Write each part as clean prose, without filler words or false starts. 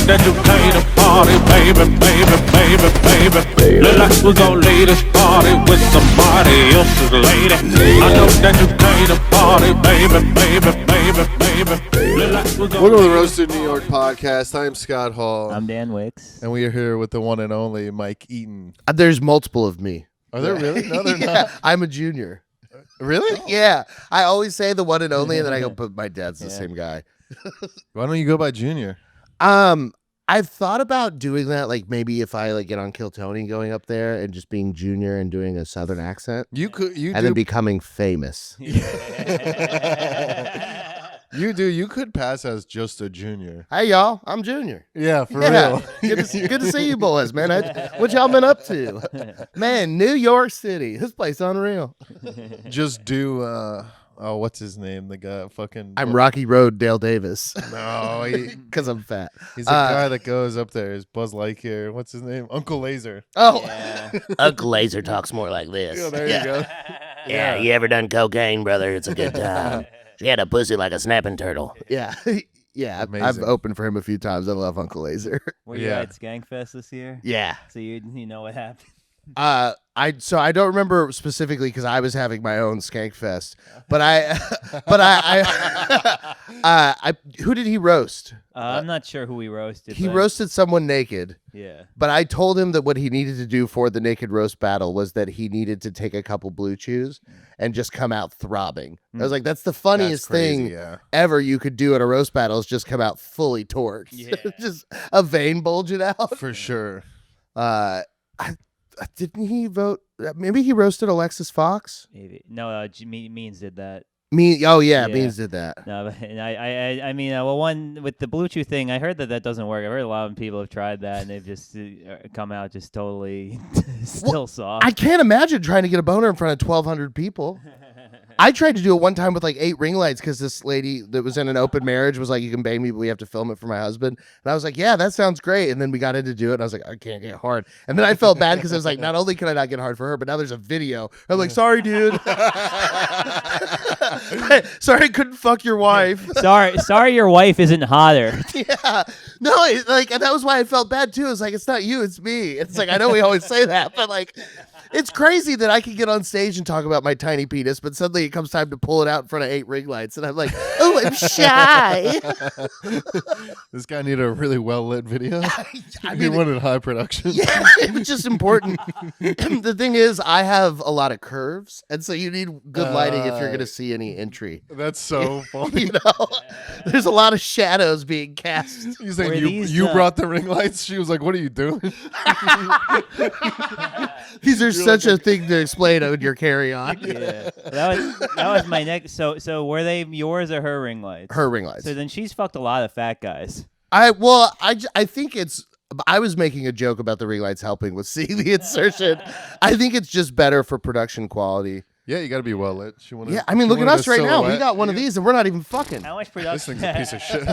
that you came to party, baby, baby, baby, baby. Look like we gon' leave this party with somebody else's lady. I know that you came to party, baby, baby, baby, baby. Look like we gon' Welcome to the Roasted New York podcast. I'm Scott Hall. I'm Dan Wickes. And we are here with the one and only Mike Eaton. There's multiple of me. Are there really? No, they're Yeah, not. I'm a junior. Really? Yeah. I always say the one and only, and then I go, but my dad's the same guy. Why don't you go by Junior? I've thought about doing that, like maybe if I like get on Kill Tony going up there and just being Junior and doing a Southern accent. Then becoming famous. You could pass as just a junior. Hey y'all, I'm Junior. Yeah, for real. Good to see you boys, man. What y'all been up to? Man, New York City. This place unreal. Just do what's his name? The guy fucking I'm Rocky Road Dale Davis. No, Because I'm fat. he's the guy that goes up there. Is Buzz Lightyear. What's his name? Uncle Laser. Oh, Yeah. Uncle Laser talks more like this. Yeah, there you go. Yeah, you ever done cocaine, brother? It's a good time. She had a pussy like a snapping turtle. yeah. Yeah, I've Amazing. opened for him a few times. I love Uncle Laser. Were you Yeah. at Skankfest this year? Yeah. So you know what happened? I don't remember specifically because I was having my own Skankfest, but I who did he roast? I'm not sure who he roasted. He but- roasted someone naked, Yeah. but I told him that what he needed to do for the naked roast battle was that he needed to take a couple blue chews and just come out throbbing. I was like, that's the funniest That's crazy, thing yeah. ever you could do at a roast battle is just come out fully torqued, Yeah. just a vein bulging out. For sure. Didn't he vote? Maybe he roasted Alexis Fox. Maybe. No, Means did that. Oh yeah, Yeah. Means did that. No, but and I mean, well, one with the Blue Chew thing, I heard that doesn't work. I've heard a lot of people have tried that and they've just come out just totally still soft. I can't imagine trying to get a boner in front of 1,200 people. I tried to do it one time with like 8 ring lights because this lady that was in an open marriage was like, "You can bang me, but we have to film it for my husband." And I was like, "Yeah, that sounds great." And then we got in to do it, and I was like, "I can't get hard." And then I felt bad because I was like, "Not only can I not get hard for her, but now there's a video." I'm like, "Sorry, dude. Sorry, I couldn't fuck your wife." sorry, your wife isn't hotter. Yeah, no, and that was why I felt bad too. It's like, it's not you, it's me. It's like, I know we always say that, but like, it's crazy that I can get on stage and talk about my tiny penis, but suddenly it comes time to pull it out in front of 8 ring lights, and I'm like, oh, I'm shy. This guy needed a really well lit video. I He mean, wanted high production. yeah, it was just important. The thing is, I have a lot of curves, and so you need good lighting if you're going to see any entry. That's so funny. You know, there's a lot of shadows being cast. You saying Were you these, brought the ring lights? She was like, "What are you doing?" These are such a thing to explain on your carry-on. Yeah. That was my next. So were they yours or her ring lights? Her ring lights. So then she's fucked a lot of fat guys. I think it's. I was making a joke about the ring lights helping with seeing the insertion. I think it's just better for production quality. Yeah, you got to be well lit. She wanted. Yeah, I mean, she look at wanted us a right now. We silhouette. got one of these, and we're not even fucking. How much This production? thing's a piece of shit.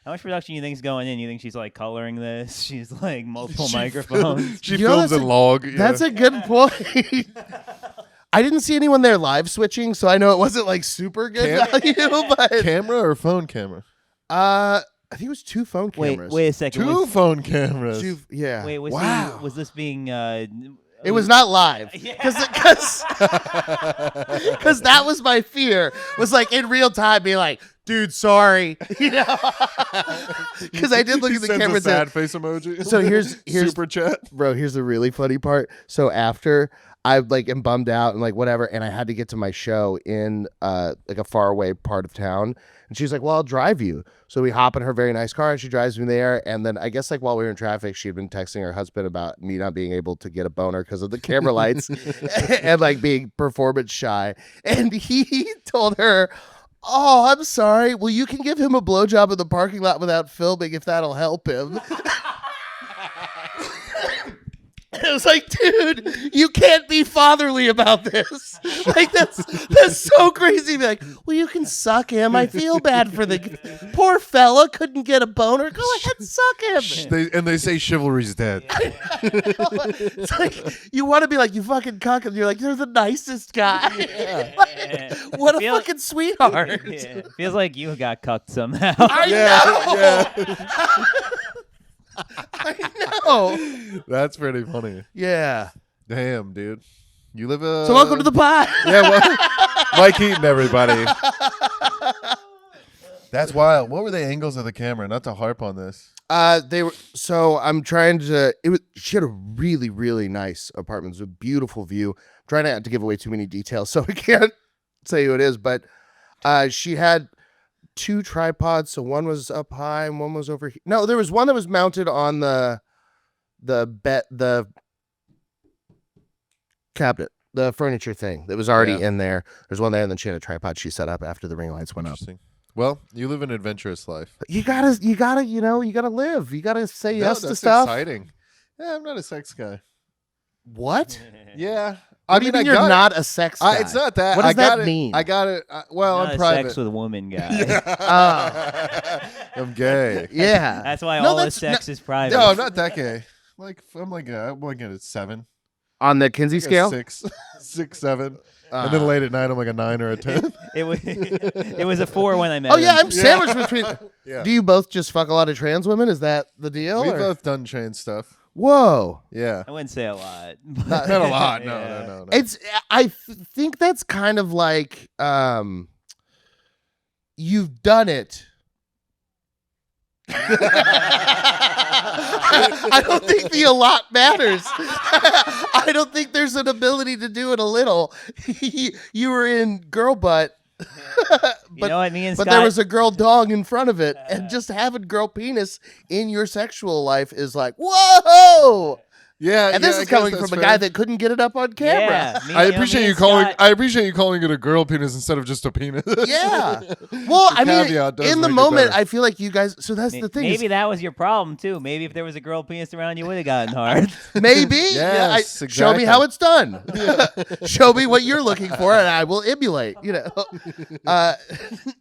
How much production you think's going in? You think she's like coloring this? She's like multiple microphones. She You know, films that's in a- log. Yeah. That's a good point. I didn't see anyone there live switching, so I know it wasn't like super good value. But camera or phone camera. I think it was 2 phone cameras. Wait a second. 2 phone cameras. Yeah. Wait, Wow. was this being? It was not live because that was my fear. Was like in real time, being like, "Dude, sorry," you know, because I did look He at the sends camera. a sad face emoji. So here's super chat. bro. Here's the really funny part. So after I like am bummed out and like whatever, and I had to get to my show in like a far away part of town, and she's like, "Well, I'll drive you." So we hop in her very nice car and she drives me there. And then I guess like while we were in traffic, she had been texting her husband about me not being able to get a boner because of the camera lights and like being performance shy. And he told her, "Oh, I'm sorry. Well, you can give him a blowjob in the parking lot without filming if that'll help him." I was like, "Dude, you can't be fatherly about this." Like that's so crazy. Be like, "Well, you can suck him. I feel bad for the poor fella. Couldn't get a boner. Go ahead, suck him." They say chivalry's dead. It's like you want to be like, "You fucking cuck," and you're like, "You're the nicest guy." Like, what a fucking sweetheart. Yeah. Feels like you got cucked somehow. I know. I know. That's pretty funny. Yeah. Damn, dude. You live So welcome to the pod. Yeah, well, Mike Eaton, everybody. That's wild. What were the angles of the camera? Not to harp on this. They were. So I'm trying to. She had a really, really nice apartment. It was a beautiful view. I'm trying not to give away too many details, so I can't say who it is. But she had 2 tripods. So one was up high and one was over here. No, there was one that was mounted on the cabinet, the furniture thing that was already in there. There's one there, and then she had a tripod she set up after the ring lights went up. Interesting. Well, you live an adventurous life. You gotta live. You gotta say yes to That's stuff. exciting. Yeah, I'm not a sex guy. What? Yeah. I mean, you're not a sex guy. It's not that. What does I got that mean? I got it. Well, Not I'm a private. sex with a woman guy. I'm gay. Yeah. That's why No, all the that's sex is private. No, I'm not that gay. I'm like a 7. On the Kinsey Like a scale? 6, 7. And then late at night, I'm like a 9 or a 10. It was a 4 when I met Oh yeah, him. I'm sandwiched between. Yeah. Do you both just fuck a lot of trans women? Is that the deal? We've or- both done trans stuff. Whoa. Yeah. I wouldn't say a lot. Not a lot. No, Yeah. no. It's. Think that's kind of like you've done it. I don't think the a lot matters. I don't think there's an ability to do it a little. You were in girl butt. You know what, me and But Scott, there was a girl dong in front of it, and just having girl penis in your sexual life is like, whoa! Yeah. And this I is guess coming that's from a fair. guy that couldn't get it up on camera. yeah, me- I you know, appreciate me you and calling. Scott- I appreciate you calling it a girl penis instead of just a penis. Yeah. Well, I mean, caveat does in the make it moment, better. I feel like you guys. So that's the thing. is Maybe that was your problem too. Maybe if there was a girl penis around, you would have gotten hard. maybe. Yes, Show me exactly. how it's done. Show me what you're looking for, and I will emulate.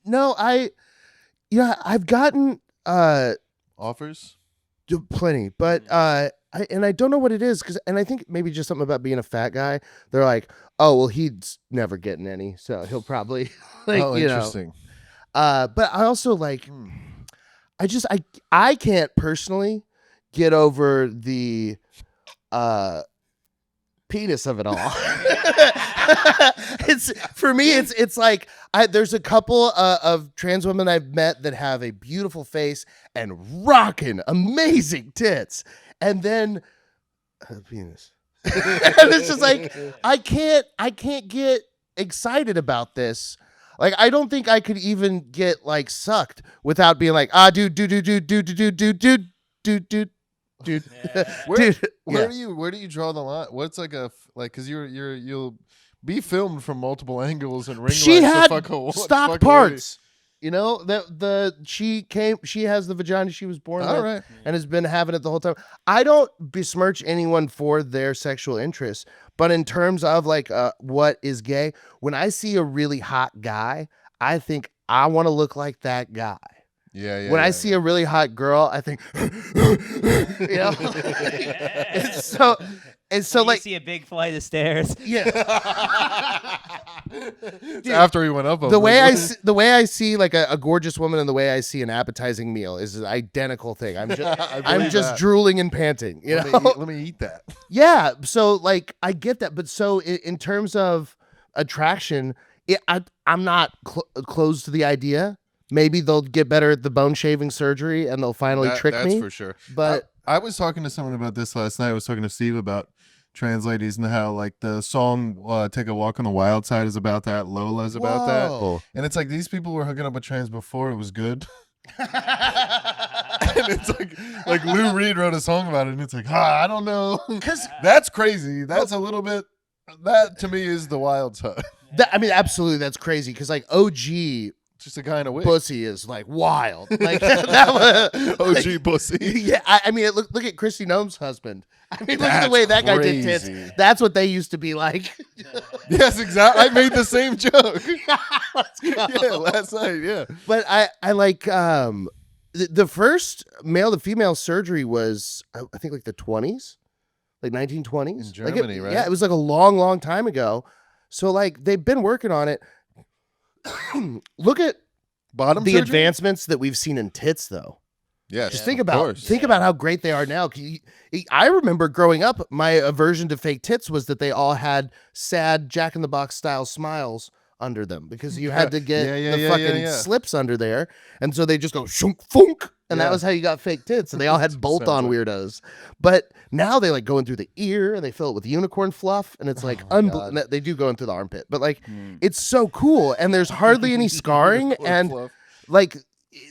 No, I've gotten Offers. plenty, but I don't know what it is and I think maybe just something about being a fat guy. They're like, oh well, he's never getting any, so he'll probably Interesting. But I also like, I can't personally get over the penis of it all. It's for me. It's like there's a couple of trans women I've met that have a beautiful face and rocking amazing tits, and then penis. And it's just like I can't get excited about this. Like I don't think I could even get like sucked without being like dude. Where do you draw the line? What's because you'll be filmed from multiple angles and ring She lights. had so fuck a, stock fuck parts. You know, she has the vagina she was born All with right. and has been having it the whole time. I don't besmirch anyone for their sexual interests, but in terms of like what is gay, when I see a really hot guy, I think I want to look like that guy. Yeah. When I see a really hot girl, I think, you know, and so You like, see a big flight of stairs. yeah. after he went up. The way I see like a gorgeous woman and the way I see an appetizing meal is an identical thing. I'm just that. drooling and panting. You know, Let me eat that. yeah. So like I get that, but so in terms of attraction, I'm not closed to the idea. Maybe they'll get better at the bone shaving surgery and they'll finally trick that's me. for sure. But I was talking to someone about this last night. I was talking to Steve about trans ladies and how like the song "Take a Walk on the Wild Side" is about that. Lola's about that. Whoa. And it's like these people were hooking up with trans before it was good. And it's like Lou Reed wrote a song about it, and it's like, I don't know, because that's crazy. That's a little bit. That to me is the wild side. I mean, absolutely, that's crazy because like OG Just a guy in a wig. pussy is like wild. Like that was OG pussy. Yeah, I mean, look at Christy Noem's husband. I mean, look at the way that guy did tits. crazy. That's what they used to be like. Yes, exactly. I made the same joke. Yeah, last night. Yeah. But I like the first male to female surgery was I think like the 20s, like 1920s. In Germany, right? Yeah, it was like a long time ago. So like they've been working on it. Look at Bottom the surgery? advancements that we've seen in tits, though. Yes, Just of course. think about how great they are now. I remember growing up, my aversion to fake tits was that they all had sad Jack in the Box style smiles under them because you had to get the fucking slips under there, and so they just go shunk funk, and that was how you got fake tits. And they all had bolt-on weirdos. But now they like go in through the ear and they fill it with unicorn fluff, and it's like they do go in through the armpit, but like it's so cool, and there's hardly any scarring, and like.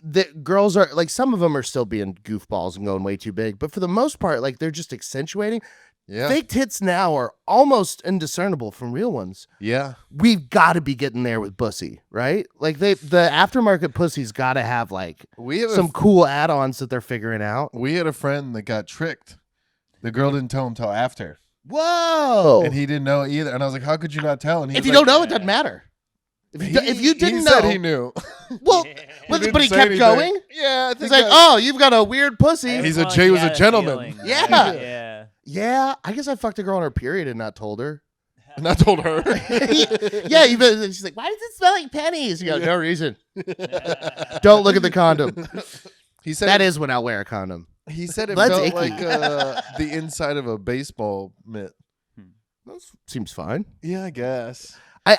The girls are like, some of them are still being goofballs and going way too big, but for the most part, like they're just accentuating. Yeah. Fake tits now are almost indiscernible from real ones. Yeah. We've got to be getting there with pussy, right? Like the aftermarket pussy's got to have like some cool add-ons that they're figuring out. We had a friend that got tricked. The girl didn't tell him till after. Whoa. And he didn't know either. And I was like, how could you not tell? And he if you don't know, it doesn't matter. If you didn't know, said he knew. Well, but he kept going. Yeah, I think he's like, "Oh, you've got a weird pussy." He was a gentleman. Yeah. I guess I fucked a girl on her period and not told her. Not told her. Yeah, she's like, "Why does it smell like pennies?" You go, "No reason." Don't look at the condom. He said that is when I'll wear a condom. He said it felt like the inside of a baseball mitt. That seems fine. Yeah, I guess.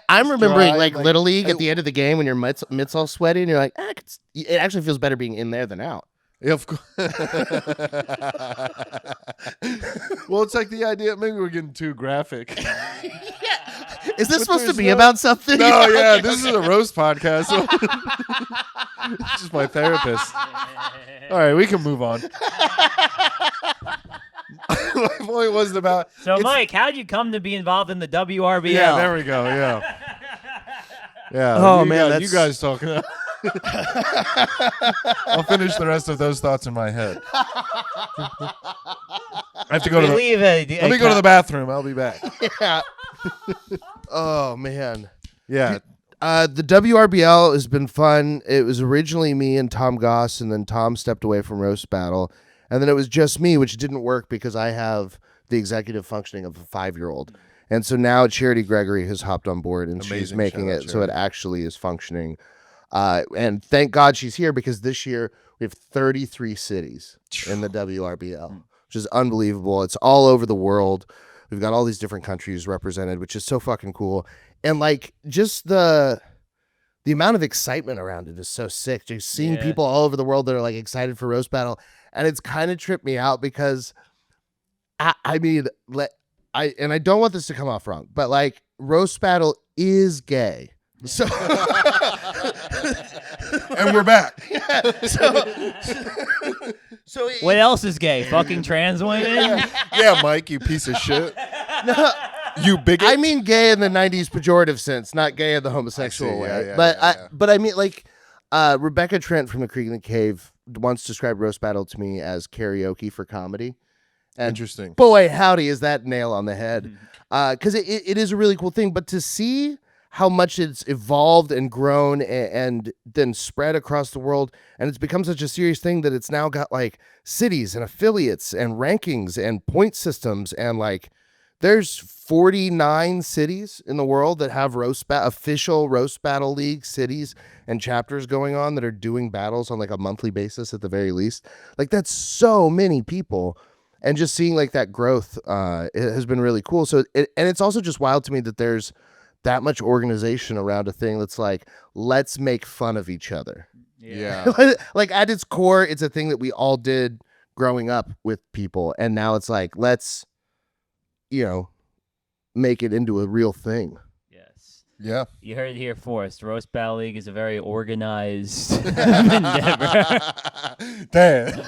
I'm remembering like Little League at the end of the game when your mitts all sweaty and you're like, it actually feels better being in there than out. Yeah, of course. Well, it's like the idea. Maybe we're getting too graphic. Is this supposed to be about something? No, yeah, this is a roast podcast. So it's just my therapist. All right, we can move on. My point wasn't about. So, Mike, how'd you come to be involved in the WRBL? Yeah, there we go. Yeah. Yeah. Oh man, you guys talking. I'll finish the rest of those thoughts in my head. I have to go to let me go to the bathroom. I'll be back. Yeah. Oh man. Yeah. The WRBL has been fun. It was originally me and Tom Goss, and then Tom stepped away from Roast Battle. And then it was just me, which didn't work because I have the executive functioning of a 5-year-old. And so now Charity Gregory has hopped on board, and she's making it so it actually is functioning. And thank God she's here, because this year we have 33 cities in the WRBL, which is unbelievable. It's all over the world. We've got all these different countries represented, which is so fucking cool. And like just the amount of excitement around it is so sick. Just seeing people all over the world that are like excited for Roast Battle. And it's kind of tripped me out because I mean, I don't want this to come off wrong, but like Roast Battle is gay. So and we're back. So what else is gay? Fucking trans women? Yeah, Mike, you piece of shit. No, you bigot. I mean gay in the 90s pejorative sense, not gay in the homosexual way. But I mean like Rebecca Trent from The Creek and the Cave once described Roast Battle to me as karaoke for comedy. And interesting. Boy, howdy, is that nail on the head. Because it is a really cool thing. But to see how much it's evolved and grown and then spread across the world, and it's become such a serious thing that it's now got like cities and affiliates and rankings and point systems, and like there's 49 cities in the world that have official Roast Battle League cities and chapters going on that are doing battles on like a monthly basis at the very least. Like that's so many people. And just seeing like that growth it has been really cool. So and it's also just wild to me that there's that much organization around a thing that's like, let's make fun of each other. Yeah. Like at its core, it's a thing that we all did growing up with people. And now it's like, let's, make it into a real thing. Yes. Yeah. You heard it here first. Roast Battle League is a very organized endeavor. Damn.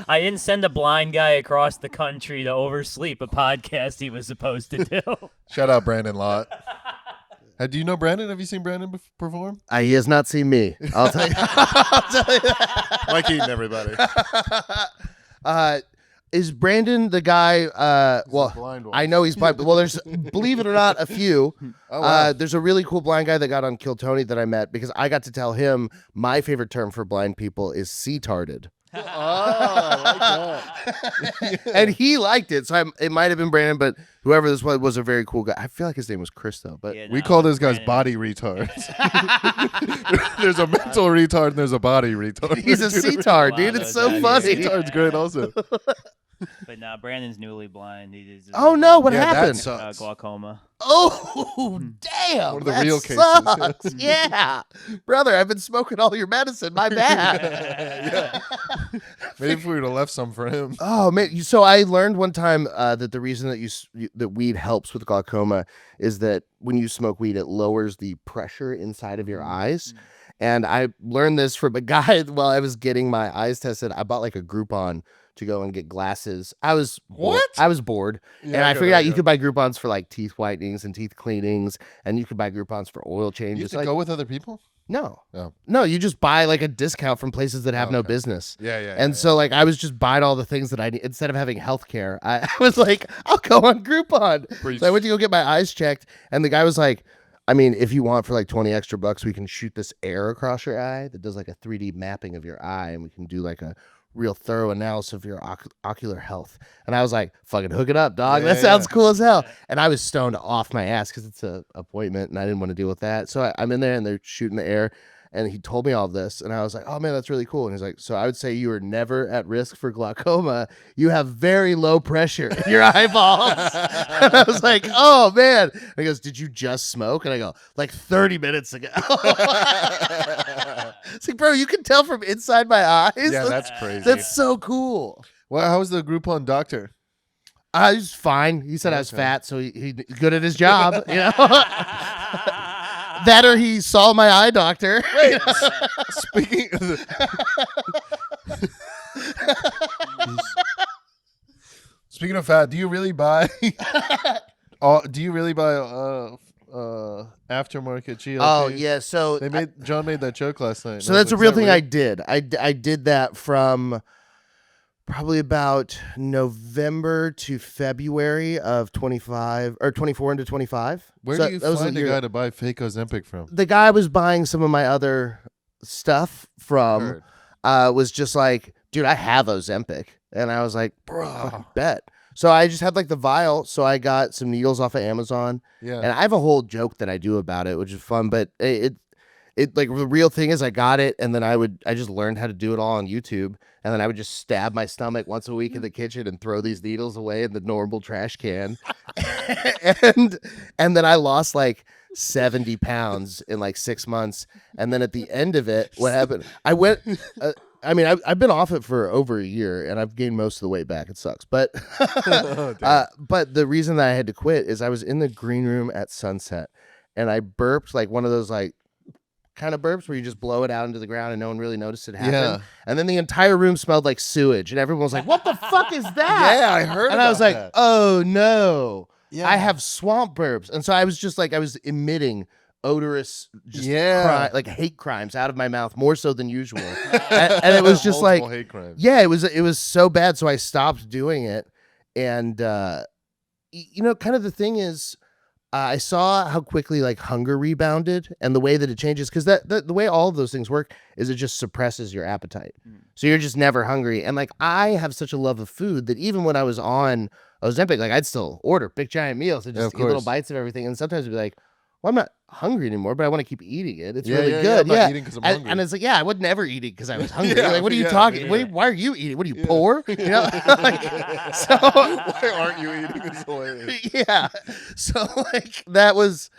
I didn't send a blind guy across the country to oversleep a podcast he was supposed to do. Shout out Brandon Lott. Do you know Brandon? Have you seen Brandon perform? He has not seen me. I'll tell you. Mike Eaton, everybody. Is Brandon the guy? Blind one. I know he's blind. Well, there's, believe it or not, a few. Oh, wow. There's a really cool blind guy that got on Kill Tony that I met because I got to tell him my favorite term for blind people is C-tarded. I like that. And he liked it, so it might have been Brandon, but whoever this was a very cool guy. I feel like his name was Chris though, but Yeah, We no, call it was those guys Brandon. body retards. There's a mental retard and there's a body retard. he's a A C-tard, lot dude. of It's those so guys. funny. Retard's great also. But nah, Brandon's newly blind. He just Oh no, what Yeah, that happened? sucks. Glaucoma. Oh damn! One of the that real cases. sucks. Yeah, brother, I've been smoking all your medicine. My bad. Maybe if we would have left some for him. Oh man! So I learned one time that the reason that that weed helps with glaucoma is that when you smoke weed, it lowers the pressure inside of your eyes. And I learned this from a guy while I was getting my eyes tested. I bought like a Groupon to go and get glasses. I was bored, and I figured out you could buy Groupons for like teeth whitenings and teeth cleanings, and you could buy Groupons for oil You changes. have to Like, go with other people? no, Oh. no, you just buy like a discount from places that have no Okay. business. Yeah. And so like I was just buying all the things that I need instead of having healthcare. I was like, I'll go on Groupon. Preach. So I went to go get my eyes checked, and the guy was like, I mean, if you want for like 20 extra bucks, we can shoot this air across your eye that does like a 3D mapping of your eye, and we can do like a real thorough analysis of your ocular health. And I was like, fucking hook it up, dog. Yeah, That sounds yeah. cool as hell. And I was stoned off my ass because it's a appointment and I didn't want to deal with that. So I'm in there and they're shooting the air. And he told me all this, and I was like, "Oh man, that's really cool." And he's like, "So I would say you are never at risk for glaucoma. You have very low pressure in your eyeballs." And I was like, "Oh man." And he goes, "Did you just smoke?" And I go, "Like 30 minutes ago." It's like, bro, you can tell from inside my eyes. Yeah, that's crazy. That's so cool. Well, how's the Groupon doctor? I was fine. He said I was Okay. fat, so he's good at his job, you know. That or he saw my eye doctor. Speaking of Speaking of fat, do you really buy aftermarket GLP? Oh yeah, so John made that joke last night. so that's a real thing I did. I did that from probably about November to February of 25 or 24 into 25. Where So do you that was find a year- guy to buy fake Ozempic from? The guy I was buying some of my other stuff from Heard. was just like, dude, I have Ozempic. And I was like, Bro. fucking bet. So I just had like the vial. So I got some needles off of Amazon. Yeah. And I have a whole joke that I do about it, which is fun. But it like the real thing is I got it, and then I just learned how to do it all on YouTube, and then I would just stab my stomach once a week in the kitchen and throw these needles away in the normal trash can. and then I lost like 70 pounds in like 6 months. And then at the end of it, what happened? I went. I've been off it for over a year, and I've gained most of the weight back. It sucks, but but the reason that I had to quit is I was in the green room at sunset, and I burped like one of those like kind of burps where you just blow it out into the ground and no one really noticed it happen. Yeah. And then the entire room smelled like sewage, and everyone was like, "What the fuck is that?" Yeah, I heard And I was about like, that. "Oh no, Yeah. I have swamp burps," and so I was just like, I was emitting odorous, just Yeah. like hate crimes out of my mouth more so than usual, and it was just like, Multiple hate crimes. yeah, it was so bad. So I stopped doing it, and kind of the thing is, I saw how quickly like hunger rebounded and the way that it changes, because the way all of those things work is it just suppresses your appetite. So you're just never hungry. And like I have such a love of food that even when I was on Ozempic, like I'd still order big giant meals and Yeah, just of eat little course. bites of everything. And sometimes I'd be like, well, I'm not hungry anymore, but I want to keep eating it. It's Yeah, really yeah, good. I'm not eating 'cause I'm hungry. And it's like, yeah, I would never eat it because I was hungry. Yeah, Like, what are you yeah, talking? yeah. Why are you eating? What are you poor? You know? Like, so Why aren't you eating this way? yeah. So like that was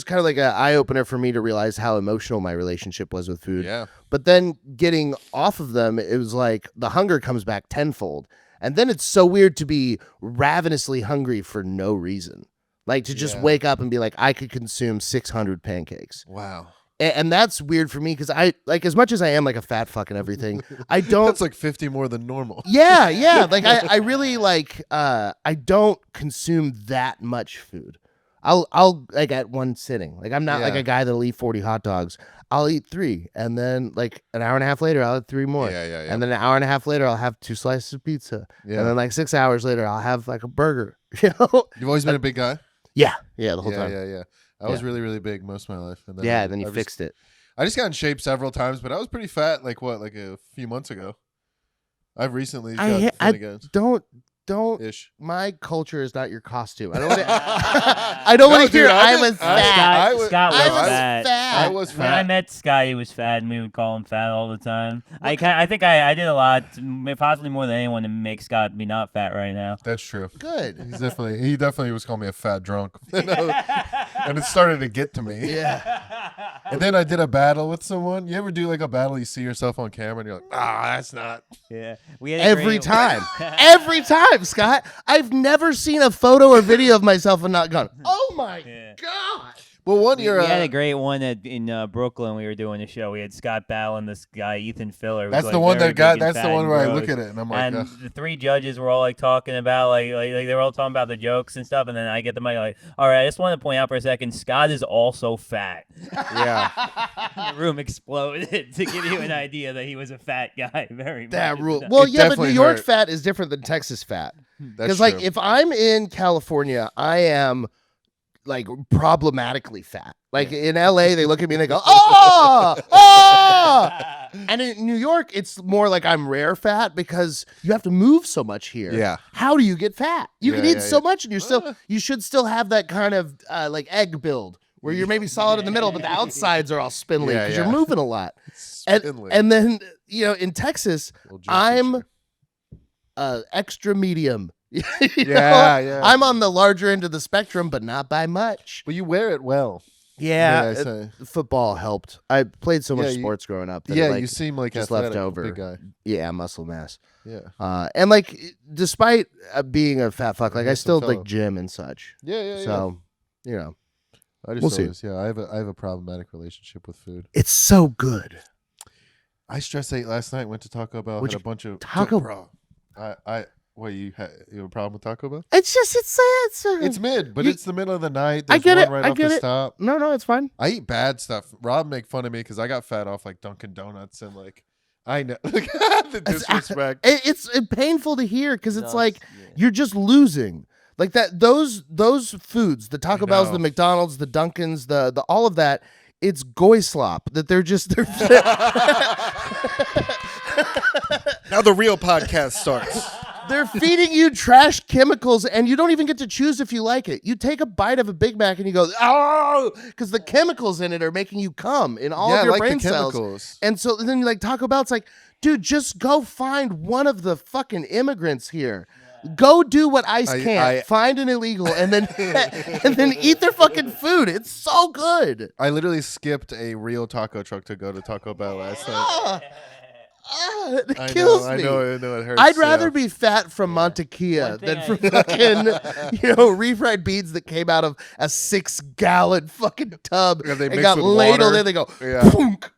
kind of like an eye opener for me to realize how emotional my relationship was with food. Yeah. But then getting off of them, it was like the hunger comes back tenfold. And then it's so weird to be ravenously hungry for no reason. Like to just Yeah. wake up and be like, I could consume 600 pancakes. Wow. And that's weird for me because I like, as much as I am like a fat fuck and everything, I don't. That's like 50 more than normal. Yeah. Like I really like I don't consume that much food. I'll like at one sitting. Like I'm not like Yeah. a guy that'll eat 40 hot dogs. I'll eat 3, and then like an hour and a half later I'll have 3 more. Yeah. And then an hour and a half later I'll have 2 slices of pizza. Yeah. And then like 6 hours later I'll have like a burger. You know? You've always been a big guy? Yeah, the whole Yeah, time. yeah. I was Yeah. really, really big most of my life. And Yeah, then you I've fixed it. I just got in shape several times, but I was pretty fat like a few months ago. I've recently I got Finnegan's. don't. Ish. My culture is not your costume. I don't want to. I don't want to hear. I was fat. Scott was fat. I was When I fat. met Scott, he was fat, and we would call him fat all the time. I think I did a lot, possibly more than anyone, to make Scott be not fat right now. That's true. Good. He definitely was calling me a fat drunk. And it started to get to me. Yeah. And then I did a battle with someone. You ever do like a battle, you see yourself on camera and you're like, that's not. Yeah, we had Every time. Every time, Scott. I've never seen a photo or video of myself and not gone, oh my God. Well, one We year. had a great one in Brooklyn. We were doing a show. We had Scott battling this guy Ethan Filler. who was, That's like, the one very that got. big and That's the fat one and where I gross. look at it and I'm like, And ugh. the three judges were all like talking about like they were all talking about the jokes and stuff. And then I get the mic like, all right, I just want to point out for a second, Scott is also fat. Yeah. The room exploded to give you an idea that he was a fat guy. Very That much. rule. Well, It yeah, but New definitely York hurt. fat is different than Texas fat. That's Because, like, true. if I'm in California, I am, like, problematically fat. Like, in LA, they look at me and they go, oh! And in New York, it's more like I'm rare fat because you have to move so much here. Yeah. How do you get fat? You can Yeah, eat yeah, so yeah. much, and you should still have that kind of, like, egg build where you're maybe solid in the middle, but the outsides are all spindly Yeah, because yeah. you're moving a lot. Spindly. And then, in Texas, Little juicy I'm shit. extra medium. You Yeah, yeah. I'm on the larger end of the spectrum, but not by much. But you wear it well. Yeah, I say. football helped. I played so much Yeah, you- sports growing up. That Yeah, like, you seem like just athletic, left over. big guy. Yeah, muscle mass. Yeah. And like, despite being a fat fuck, like I Handsome still fellow. like gym and such. Yeah, yeah, yeah. So, you know, I just we'll saw see. this. Yeah, I have a problematic relationship with food. it's so good. I stress ate last night. Went to Taco Bell. Would Had a you- bunch of Taco- Bro. What you have a problem with Taco Bell? It's just It's mid, but You- it's the middle of the night. I There's get one it, right I off get the it. stop. No, it's fine. I eat bad stuff. Rob make fun of me because I got fat off like Dunkin' Donuts and like I know the disrespect. It's painful to hear because it's like you're just losing. Like that, those foods, the Taco Bells, know. the McDonald's, the Dunkins, the all of that, it's goy slop. That they're Now the real podcast starts. they're feeding you trash chemicals, and you don't even get to choose if you like it. You take a bite of a Big Mac and you go, oh, because the chemicals in it are making you cum in all Yeah, of I your like the brain cells. chemicals. And so then you like Taco Bell. It's like, dude, just go find one of the fucking immigrants here. Go do what ICE can't. Find an illegal and then and then eat their fucking food. It's so good. I literally skipped a real taco truck to go to Taco Bell last night. It I kills know, me. I know it hurts. I'd rather yeah. be fat from Montequilla One thing than from fucking, refried beans that came out of a 6-gallon fucking tub Yeah, they and mix got with ladled water. in. They go, Yeah. "Punk."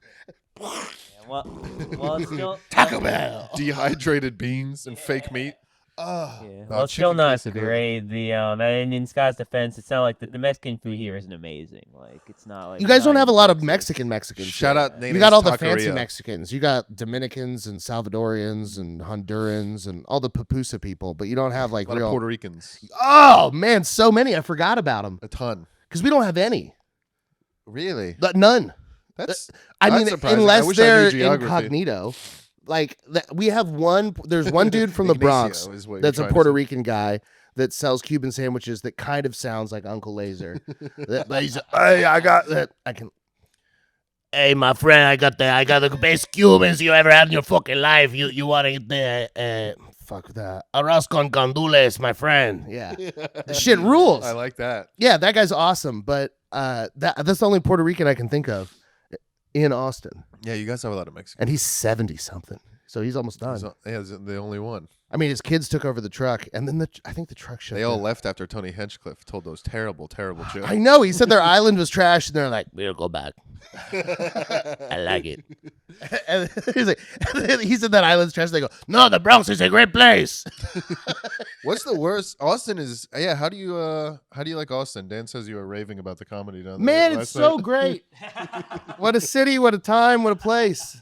Well, it's still Taco Bell. Dehydrated beans and fake meat. Well, it's still chicken not tastes good. great. In Scott's defense, it's not like the Mexican food here isn't amazing. Like it's not like You guys not don't have a even lot of Texas. Mexicans. Shout here. out You Nene's got all the fancy Taqueria. Mexicans. You got Dominicans and Salvadorians and Hondurans and all the Papusa people, but you don't have like A lot of real. Puerto Ricans. Oh man, so many. I forgot about them A ton. because we don't have any. Really? None. That's I That's mean, surprising. I unless wish I knew they're geography. incognito. Like we have one. There's one dude from the Bronx Ignacio is what you're that's a trying to Puerto say. Rican guy that sells Cuban sandwiches that kind of sounds like Uncle Laser. But he's, hey, I got that. I can. Hey, my friend, I got the best Cubans you ever had in your fucking life. You want to eat the Fuck that. arroz con gandules, my friend? Yeah, the shit rules. I like that. Yeah, that guy's awesome. But that's the only Puerto Rican I can think of in Austin, Yeah, you guys have a lot of Mexicans. and he's 70 something, so he's almost done. He's the only one. I mean, his kids took over the truck, and then I think the truck shut They all down. left after Tony Hinchcliffe told those terrible jokes. I know. He said their island was trash, and they're like, We'll go back. I like it. and he's like, he said that island's trash. They go, no, the Bronx is a great place. What's the worst? Austin is. Yeah. How do you like Austin? Dan says you were raving about the comedy down there. Man, it's last so night. great. What a city, what a time, what a place.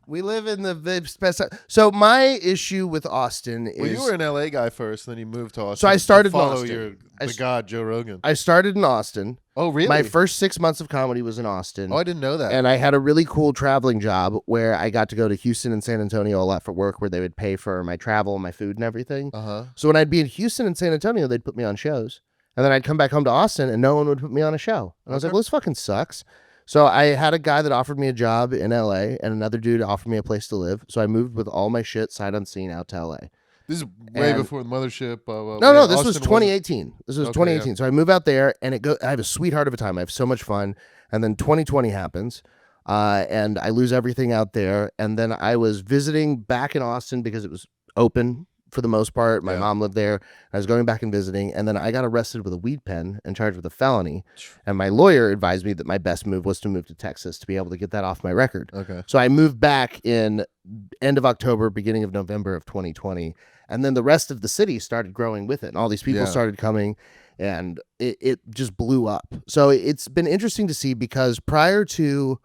We live in the best. So my issue with Austin is Well, you were an LA guy first, then you moved to Austin. So I started to in follow Austin. the god Joe Rogan. I started in Austin. Oh, really? My first 6 months of comedy was in Austin. Oh, I didn't know that. And I had a really cool traveling job where I got to go to Houston and San Antonio a lot for work, where they would pay for my travel and my food and everything. So when I'd be in Houston and San Antonio, they'd put me on shows. And then I'd come back home to Austin and no one would put me on a show. And I was like, well, this fucking sucks. So I had a guy that offered me a job in LA and another dude offered me a place to live. So I moved with all my shit sight unseen out to LA. This is way before the mothership. No, this was 2018. This was Okay, 2018. yeah. So I move out there and I have a sweetheart of a time. I have so much fun. And then 2020 happens. And I lose everything out there. And then I was visiting back in Austin because it was open for the most part. My mom lived there. I was going back and visiting, and then I got arrested with a weed pen and charged with a felony. And my lawyer advised me that my best move was to move to Texas to be able to get that off my record. Okay. So I moved back in end of October, beginning of November of 2020, and then the rest of the city started growing with it, and all these people started coming, and it just blew up. So it's been interesting to see, because prior to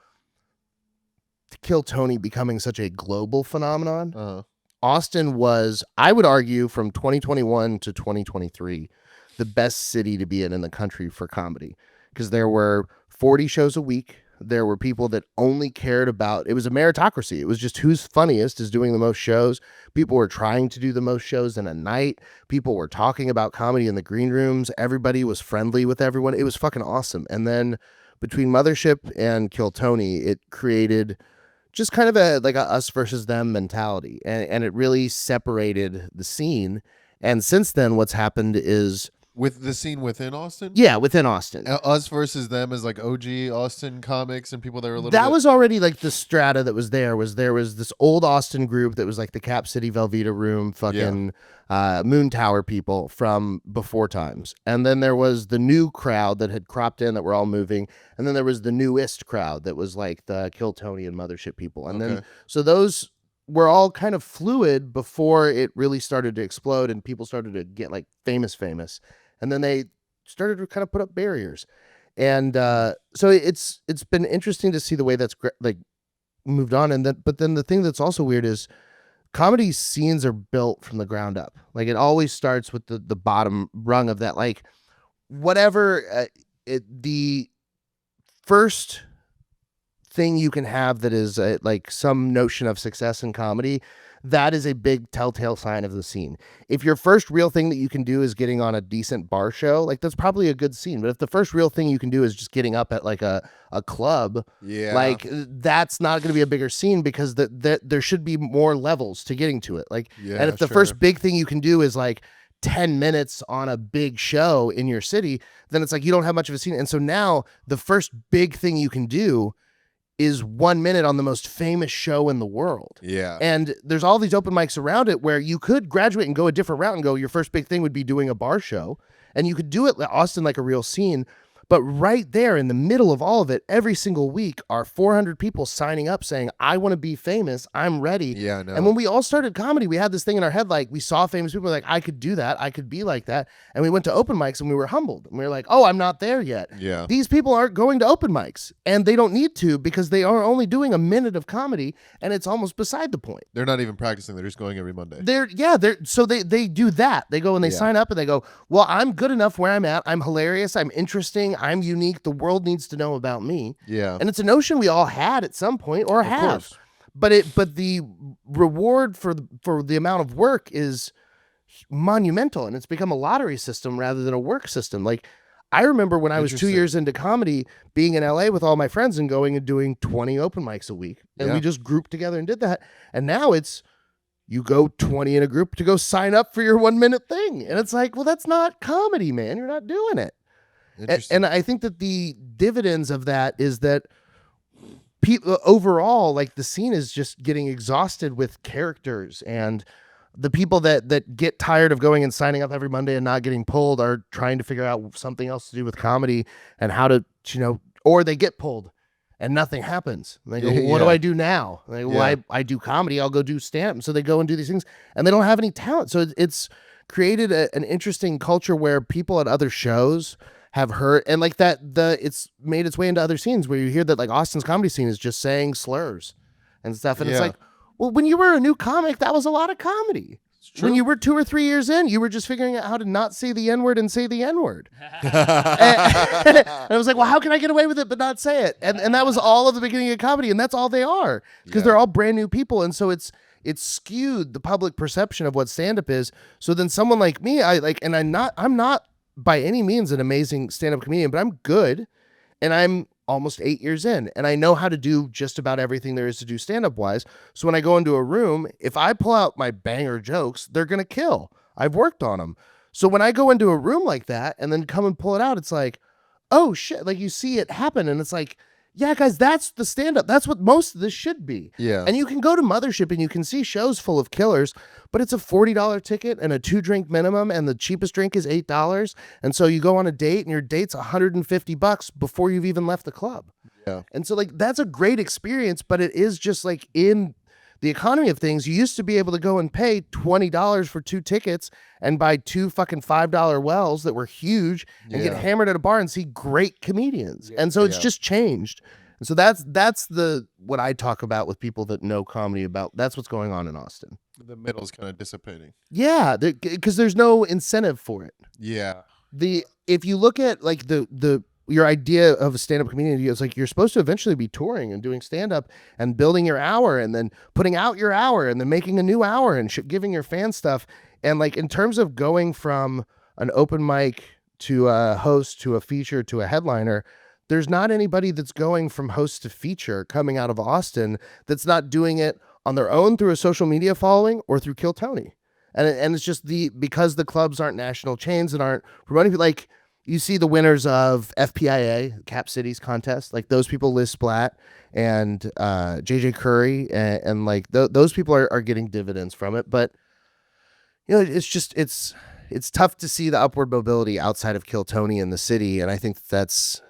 Kill Tony becoming such a global phenomenon, Austin was, I would argue, from 2021 to 2023, the best city to be in the country for comedy, because there were 40 shows a week. There were people that only cared about, it was a meritocracy. It was just who's funniest is doing the most shows. People were trying to do the most shows in a night. People were talking about comedy in the green rooms. Everybody was friendly with everyone. It was fucking awesome. And then between Mothership and Kill Tony, it created just kind of a us versus them mentality. And it really separated the scene. And since then, what's happened is, with the scene within Austin? yeah, within Austin. Us versus them is like OG Austin comics and people that are a little That bit... was already like the strata that was there. There was this old Austin group that was like the Cap City Velveeta Room, fucking Moon Tower people from before times. And then there was the new crowd that had cropped in that were all moving. And then there was the newest crowd that was like the Kill Tony and Mothership people. And then, so those were all kind of fluid before it really started to explode and people started to get like famous. And then they started to kind of put up barriers. And so it's been interesting to see the way that's like moved on. And but then the thing that's also weird is comedy scenes are built from the ground up. Like it always starts with the bottom rung of that. Like whatever the first thing you can have that is like some notion of success in comedy, that is a big telltale sign of the scene. If your first real thing that you can do is getting on a decent bar show, like that's probably a good scene. But if the first real thing you can do is just getting up at like a club, like that's not going to be a bigger scene, because there should be more levels to getting to it. Like, and if the first big thing you can do is like 10 minutes on a big show in your city, then it's like you don't have much of a scene. And so now the first big thing you can do is 1 minute on the most famous show in the world. Yeah. And there's all these open mics around it where you could graduate and go a different route and go, your first big thing would be doing a bar show. And you could do it, Austin, like a real scene. But right there in the middle of all of it, every single week are 400 people signing up saying, I want to be famous. I'm ready. Yeah, I know. And when we all started comedy, we had this thing in our head, like we saw famous people like, I could do that. I could be like that. And we went to open mics and we were humbled. And we were like, oh, I'm not there yet. Yeah. These people aren't going to open mics, and they don't need to, because they are only doing a minute of comedy and it's almost beside the point. They're not even practicing. They're just going every Monday. So they do that. They go and they sign up and they go, well, I'm good enough where I'm at. I'm hilarious. I'm interesting. I'm unique. The world needs to know about me. Yeah. And it's a notion we all had at some point or have. Course. But the reward for the amount of work is monumental, and it's become a lottery system rather than a work system. Like I remember when I was 2 years into comedy, being in LA with all my friends and going and doing 20 open mics a week. And we just grouped together and did that. And now it's, you go 20 in a group to go sign up for your 1 minute thing. And it's like, well, that's not comedy, man. You're not doing it. And I think that the dividends of that is that people overall, like the scene is just getting exhausted with characters, and the people that get tired of going and signing up every Monday and not getting pulled are trying to figure out something else to do with comedy and how to, or they get pulled and nothing happens. And they go, what do I do now? And they go, well, I do comedy. I'll go do stand-up. So they go and do these things and they don't have any talent. So it's created an interesting culture where people at other shows have heard, and like that, it's made its way into other scenes where you hear that like Austin's comedy scene is just saying slurs. and stuff. And Yeah. it's like, well, when you were a new comic, that was a lot of comedy. When you were 2 or 3 years in, you were just figuring out how to not say the N-word and say the N-word. and I was like, well, how can I get away with it but not say it? And that was all of the beginning of comedy, and that's all they are, because they're all brand new people. And so it's skewed the public perception of what stand-up is. So then someone like me, I'm not by any means an amazing stand-up comedian, but I'm good, and I'm almost 8 years in, and I know how to do just about everything there is to do stand-up wise. So when I go into a room, if I pull out my banger jokes, they're gonna kill. I've worked on them. So when I go into a room like that and then come and pull it out, it's like, oh shit, like you see it happen, and it's like, yeah, guys, that's the stand-up. That's what most of this should be. Yeah. And you can go to Mothership and you can see shows full of killers, but it's a $40 ticket and a 2-drink minimum, and the cheapest drink is $8. And so you go on a date and your date's $150 before you've even left the club. Yeah. And so like that's a great experience, but it is just like in the economy of things, you used to be able to go and pay $20 for 2 tickets and buy 2 fucking $5 wells that were huge and get hammered at a bar and see great comedians. And so it's just changed. And so that's what I talk about with people that know comedy about. That's what's going on in Austin. The middle's kind of dissipating. Yeah, because there's no incentive for it. Yeah. If you look at like your idea of a stand-up comedian, it's like you're supposed to eventually be touring and doing stand-up and building your hour and then putting out your hour and then making a new hour and giving your fans stuff. And like in terms of going from an open mic to a host to a feature to a headliner, there's not anybody that's going from host to feature coming out of Austin that's not doing it on their own through a social media following or through Kill Tony. And it's just because the clubs aren't national chains and aren't promoting, like, you see the winners of FPIA, Cap Cities contest, like those people, Liz Splat and JJ Curry, and like those people are getting dividends from it. But you know, it's just it's tough to see the upward mobility outside of Kill Tony in the city, and I think that's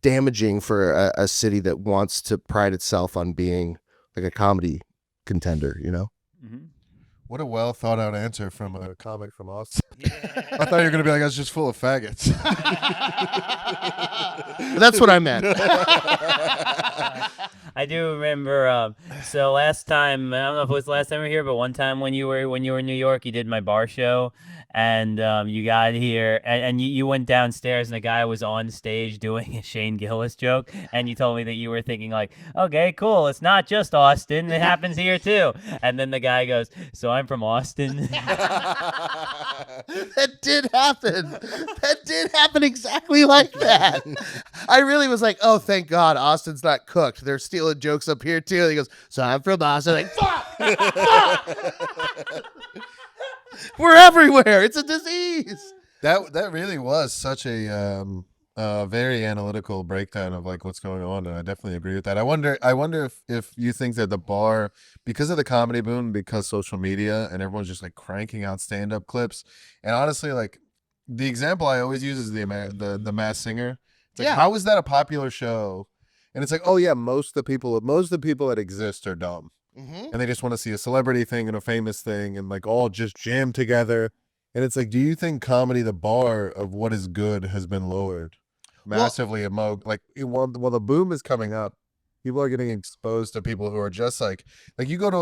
damaging for a city that wants to pride itself on being like a comedy contender. You know. Mm-hmm. What a well thought out answer from a comic from Austin. I thought you were going to be like, I was just full of faggots. That's what I meant. I do remember. So last time, I don't know if it was the last time we were here, but one time when you were in New York, you did my bar show, and you got here, and you went downstairs, and the guy was on stage doing a Shane Gillis joke, and you told me that you were thinking like, okay, cool, it's not just Austin, it happens here too. And then the guy goes, so I'm from Austin. That did happen. That did happen exactly like that. I really was like, oh, thank God Austin's not cooked. They're stealing jokes up here too. And he goes, so I'm from Austin. Like, fuck! We're everywhere. It's a disease. That really was such a very analytical breakdown of like what's going on, and I definitely agree with that. I wonder if you think that the bar, because of the comedy boom, because social media and everyone's just like cranking out stand-up clips, and honestly, like the example I always use is the Masked Singer. It's like, how is that a popular show? And it's like, oh yeah, most of the people that exist are dumb, and they just want to see a celebrity thing and a famous thing, and like all just jam together. And it's like, do you think comedy, the bar of what is good, has been lowered massively? While the boom is coming up, people are getting exposed to people who are just like you go to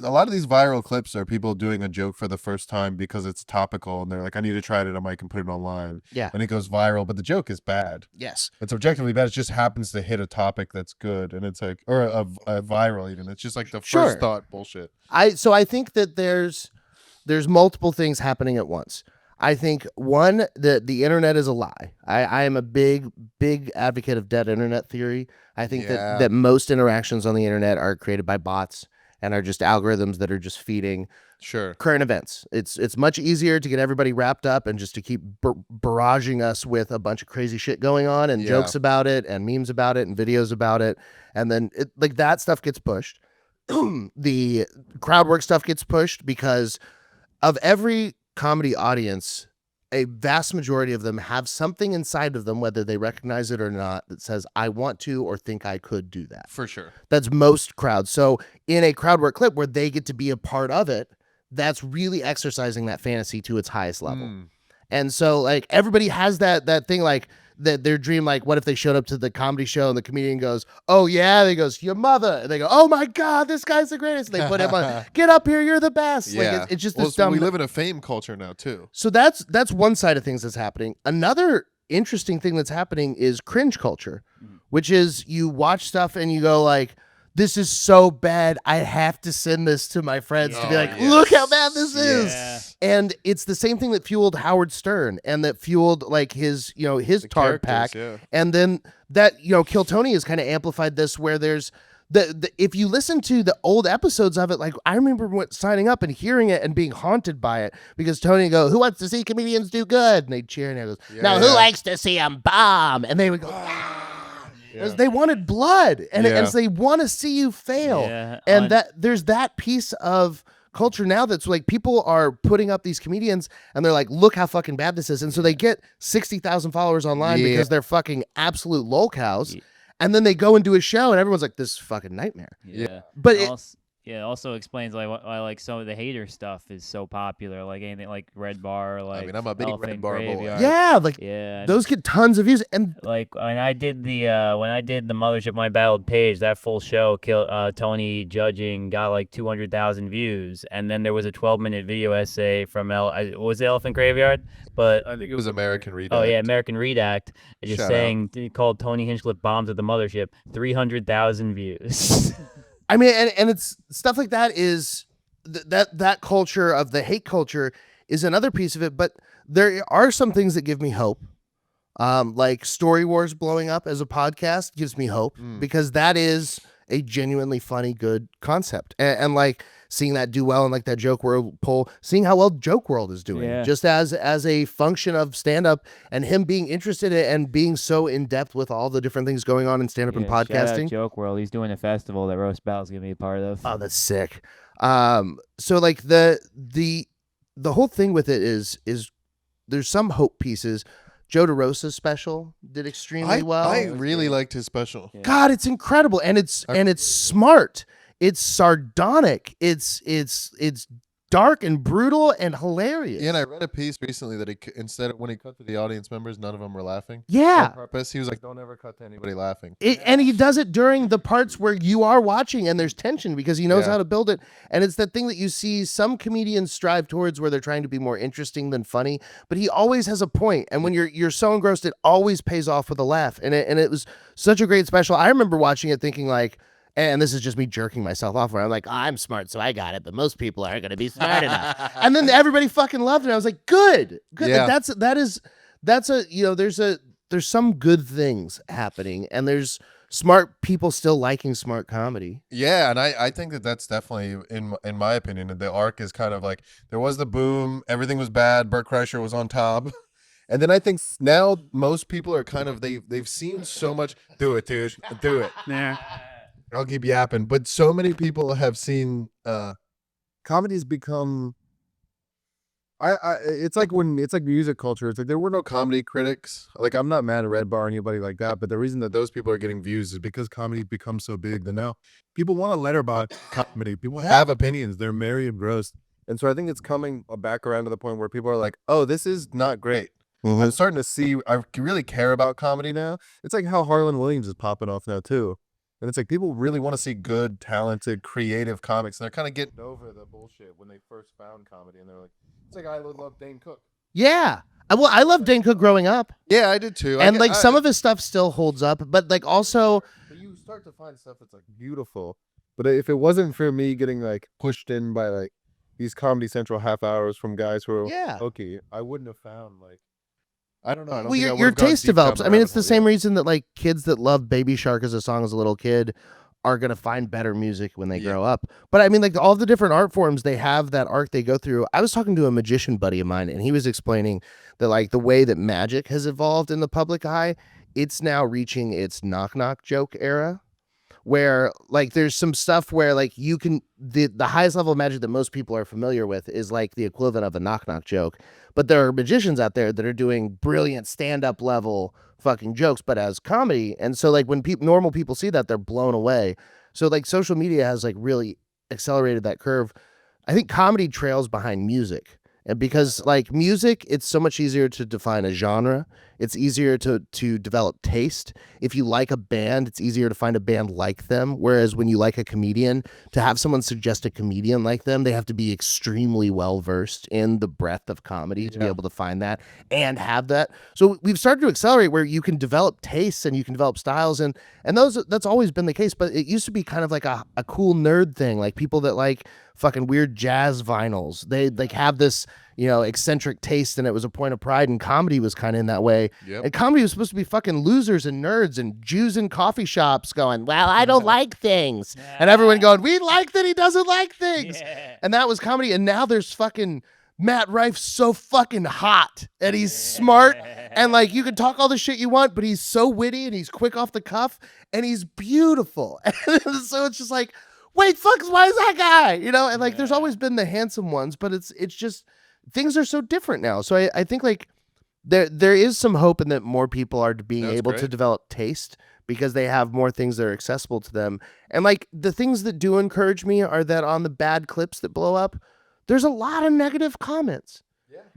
a lot of these viral clips are people doing a joke for the first time because it's topical, and they're like, I need to try it at a mic and put it online. Yeah. And it goes viral, but the joke is bad. Yes. It's objectively bad. It just happens to hit a topic that's good, and it's like, or a viral even. It's just like the first thought bullshit. So I think that there's multiple things happening at once. I think one, the internet is a lie. I am a big advocate of dead internet theory. I think that most interactions on the internet are created by bots and are just algorithms that are just feeding current events. It's much easier to get everybody wrapped up and just to keep barraging us with a bunch of crazy shit going on and jokes about it and memes about it and videos about it. And then like that stuff gets pushed. The crowd work stuff gets pushed because of every comedy audience, a vast majority of them have something inside of them, whether they recognize it or not, that says, I want to or think I could do that. For sure. That's most crowds. So in a crowd work clip where they get to be a part of it, that's really exercising that fantasy to its highest level. And so like everybody has that thing, like their dream, like, what if they showed up to the comedy show and the comedian goes, "Oh yeah," they goes, "Your mother," and they go, "Oh my God, this guy's the greatest." And they put him on, "Get up here, you're the best." Yeah. Like it's just Well, this so dumb. we live in a fame culture now too. So that's one side of things that's happening. Another interesting thing that's happening is cringe culture, which is you watch stuff and you go like, this is so bad, I have to send this to my friends to be like, look how bad this is. And it's the same thing that fueled Howard Stern and that fueled like his Tard Pack. And then that, Kill Tony has kind of amplified this, where there's if you listen to the old episodes of it, like I remember signing up and hearing it and being haunted by it, because Tony would go, "Who wants to see comedians do good?" And they'd cheer, and he goes, "Now who likes to see them bomb?" And they would go, they wanted blood, and so they want to see you fail. And there's that piece of culture now that's like people are putting up these comedians and they're like, look how fucking bad this is. And so they get 60,000 followers online because they're fucking absolute lolcows. And then they go and do a show, and everyone's like, "This is fucking nightmare." But it also explains like why like some of the hater stuff is so popular, like anything like Red Bar, like I'm a big Red Bar boy. Those get tons of views. And like when I did the Mothership My Battled page, that full show, Tony judging got like 200,000 views, and then there was a 12-minute video essay from was the Elephant Graveyard, but I think it was American Redact. Oh yeah, American Redact, just saying called Tony Hinchcliffe bombs at the Mothership, 300,000 views. I mean, and it's stuff like that is that culture of the hate culture is another piece of it. But there are some things that give me hope. Like Story Wars blowing up as a podcast gives me hope, because that is a genuinely funny, good concept. And like seeing that do well, and like that Joke World poll, seeing how well Joke World is doing, just as a function of stand-up, and him being interested in and being so in depth with all the different things going on in stand-up and podcasting. Shout out Joke World. He's doing a festival that Roast Battle's gonna be a part of. Oh, that's sick. So like the whole thing with it is there's some hope pieces. Joe DeRosa's special did extremely well. I really liked his special. God, it's incredible, and it's smart. It's sardonic. It's dark and brutal and hilarious. Yeah, and I read a piece recently that when he cut to the audience members, none of them were laughing. Yeah. On purpose. He was like, "Don't ever cut to anybody laughing." And he does it during the parts where you are watching and there's tension, because he knows how to build it. And it's that thing that you see some comedians strive towards, where they're trying to be more interesting than funny, but he always has a point. And when you're so engrossed, it always pays off with a laugh. And it was such a great special. I remember watching it thinking like, and this is just me jerking myself off, where I'm like, I'm smart, so I got it, but most people aren't going to be smart enough. And then everybody fucking loved it. I was like, good. Yeah. There's some good things happening, and there's smart people still liking smart comedy. Yeah, and I think that's definitely, in my opinion, the arc is kind of like, there was the boom, everything was bad, Bert Kreischer was on top. And then I think now most people are kind of, they've seen so much. Do it, dude. Do it. Nah. I'll keep yapping. But so many people have seen comedy's become. It's like music culture. It's like there were no comedy critics. Like, I'm not mad at Red Bar or anybody like that, but the reason that those people are getting views is because comedy becomes so big that now people want to letterbox comedy. People have opinions. They're merry and gross. And so I think it's coming back around to the point where people are like, oh, this is not great. I'm starting to see, I really care about comedy now. It's like how Harlan Williams is popping off now too. And it's like people really want to see good, talented, creative comics. And they're kind of getting over the bullshit when they first found comedy. And they're like, it's like, I would love Dane Cook. Yeah. Well, I loved Dane Cook growing up. Yeah, I did too. And some of his stuff still holds up. But like also... But you start to find stuff that's like beautiful. But if it wasn't for me getting like pushed in by like these Comedy Central half hours from guys who are okay, I wouldn't have found like... I don't know. I don't think your taste develops. I mean, it's the same reason that like kids that love Baby Shark as a song as a little kid are going to find better music when they grow up. But I mean, like all the different art forms, they have that arc they go through. I was talking to a magician buddy of mine, and he was explaining that like the way that magic has evolved in the public eye, it's now reaching its knock-knock joke era, where like there's some stuff where like you can the highest level of magic that most people are familiar with is like the equivalent of a knock-knock joke. But there are magicians out there that are doing brilliant stand-up level fucking jokes, but as comedy. And so like when normal people see that, they're blown away. So like social media has like really accelerated that curve. I think comedy trails behind music. And because like music, it's so much easier to define a genre. It's easier to develop taste. If you like a band, it's easier to find a band like them. Whereas when you like a comedian, to have someone suggest a comedian like them, they have to be extremely well versed in the breadth of comedy to be able to find that and have that. So we've started to accelerate where you can develop tastes and you can develop styles, and that's always been the case. But it used to be kind of like a cool nerd thing, like people that like fucking weird jazz vinyls. They like have this, eccentric taste, and it was a point of pride, and comedy was kind of in that way. Yep. And comedy was supposed to be fucking losers and nerds and Jews in coffee shops going, well, I don't like things. And everyone going, we like that he doesn't like things. Yeah. And that was comedy. And now there's fucking Matt Rife's so fucking hot and he's smart and like you can talk all the shit you want, but he's so witty and he's quick off the cuff and he's beautiful. And so it's just like, wait, fuck, why is that guy? And like there's always been the handsome ones, but it's just things are so different now. So I think like there is some hope in that more people are being able to develop taste because they have more things that are accessible to them. And like the things that do encourage me are that on the bad clips that blow up, there's a lot of negative comments.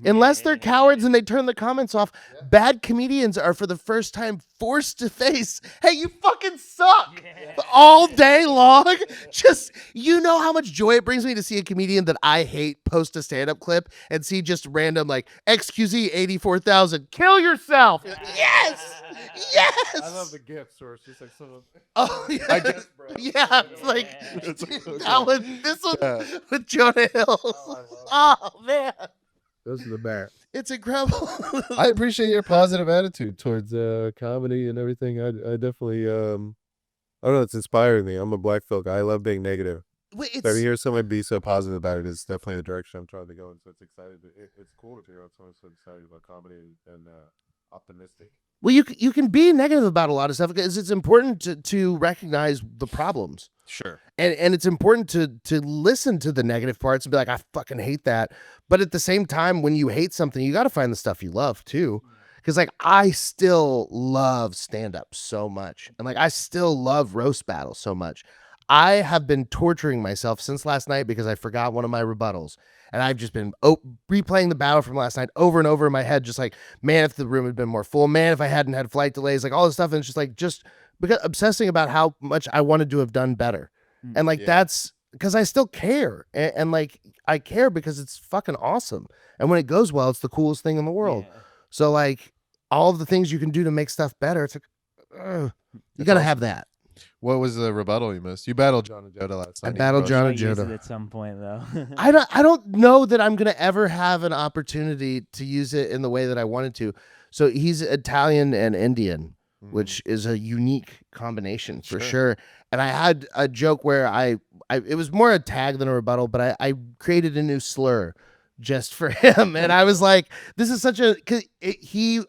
Unless they're cowards and they turn the comments off, bad comedians are for the first time forced to face, hey, you fucking suck all day long. Just, how much joy it brings me to see a comedian that I hate post a stand-up clip and see just random like, XQZ 84,000, kill yourself. Yes! Yes! I love the gift source. Just like someone. Oh, yeah. I guess, bro. Yeah, it's like, this one with Jonah Hill. Oh, man. Those are the best. It's incredible. I appreciate your positive attitude towards comedy and everything. I definitely, I don't know, it's inspiring me. I'm a black folk. I love being negative. Wait, So to hear someone be so positive about it is definitely the direction I'm trying to go in. So it's excited. It's cool to hear someone so excited about comedy and optimistic. well, you can be negative about a lot of stuff because it's important to recognize the problems. Sure. And it's important to listen to the negative parts and be like, I fucking hate that. But at the same time, when you hate something, you got to find the stuff you love too. Because like I still love stand-up so much. And like I still love roast battle so much. I have been torturing myself since last night because I forgot one of my rebuttals. And I've just been replaying the battle from last night over and over in my head, just like, man, if the room had been more full, man, if I hadn't had flight delays, like all this stuff. And it's just like, because obsessing about how much I wanted to have done better. And like, that's because I still care. And like, I care because it's fucking awesome. And when it goes well, it's the coolest thing in the world. Yeah. So like all of the things you can do to make stuff better, it's like, you got to have that. What was the rebuttal you missed? You battled John and Joda last night. I battled John and Use it Joda at some point though. I don't know that I'm gonna ever have an opportunity to use it in the way that I wanted to. So he's Italian and Indian, which is a unique combination for sure. And I had a joke where it was more a tag than a rebuttal, but I created a new slur just for him. And I was like, this is such a,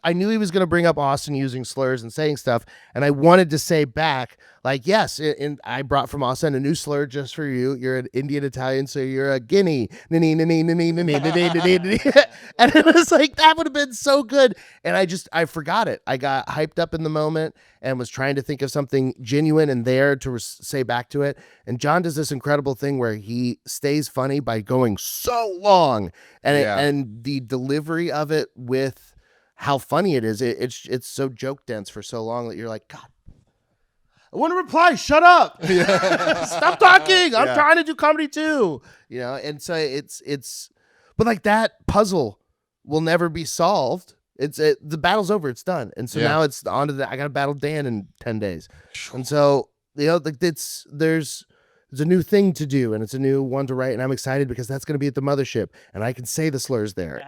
I knew he was going to bring up Austin using slurs and saying stuff. And I wanted to say back, like, yes, and I brought from Austin a new slur just for you. You're an Indian Italian, so you're a guinea. And it was like, that would have been so good. And I forgot it. I got hyped up in the moment and was trying to think of something genuine and there to say back to it. And John does this incredible thing where he stays funny by going so long. And and the delivery of it with how funny it is, it's so joke dense for so long that you're like, God, I want to reply. Shut up. Stop talking. I'm trying to do comedy too. And so it's, but like that puzzle will never be solved. The battle's over. It's done. And so now it's on to I got to battle Dan in 10 days. And so, like there's a new thing to do and it's a new one to write. And I'm excited because that's going to be at the mothership and I can say the slurs there.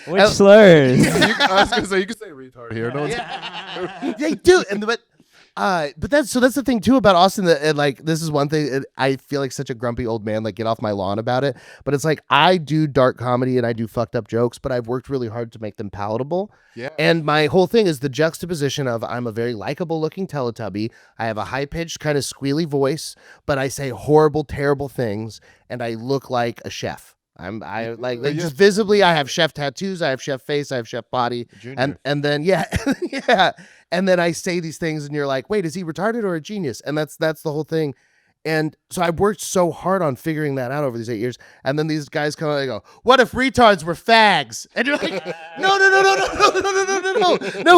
Which slurs? I was gonna say you can say retard here. No one's They do, but that's the thing too about Austin. That like this is one thing I feel like such a grumpy old man. Like get off my lawn about it. But it's like I do dark comedy and I do fucked up jokes, but I've worked really hard to make them palatable. Yeah. And my whole thing is the juxtaposition of I'm a very likable looking Teletubby. I have a high pitched kind of squealy voice, but I say horrible, terrible things, and I look like a chef. Just visibly, I have chef tattoos, I have chef face, I have chef body, and then and then I say these things, and you're like, wait, is he retarded or a genius? And that's the whole thing, and So I worked so hard on figuring that out over these 8 years, and then these guys come out and go, "What if retards were fags?" And you're like, no.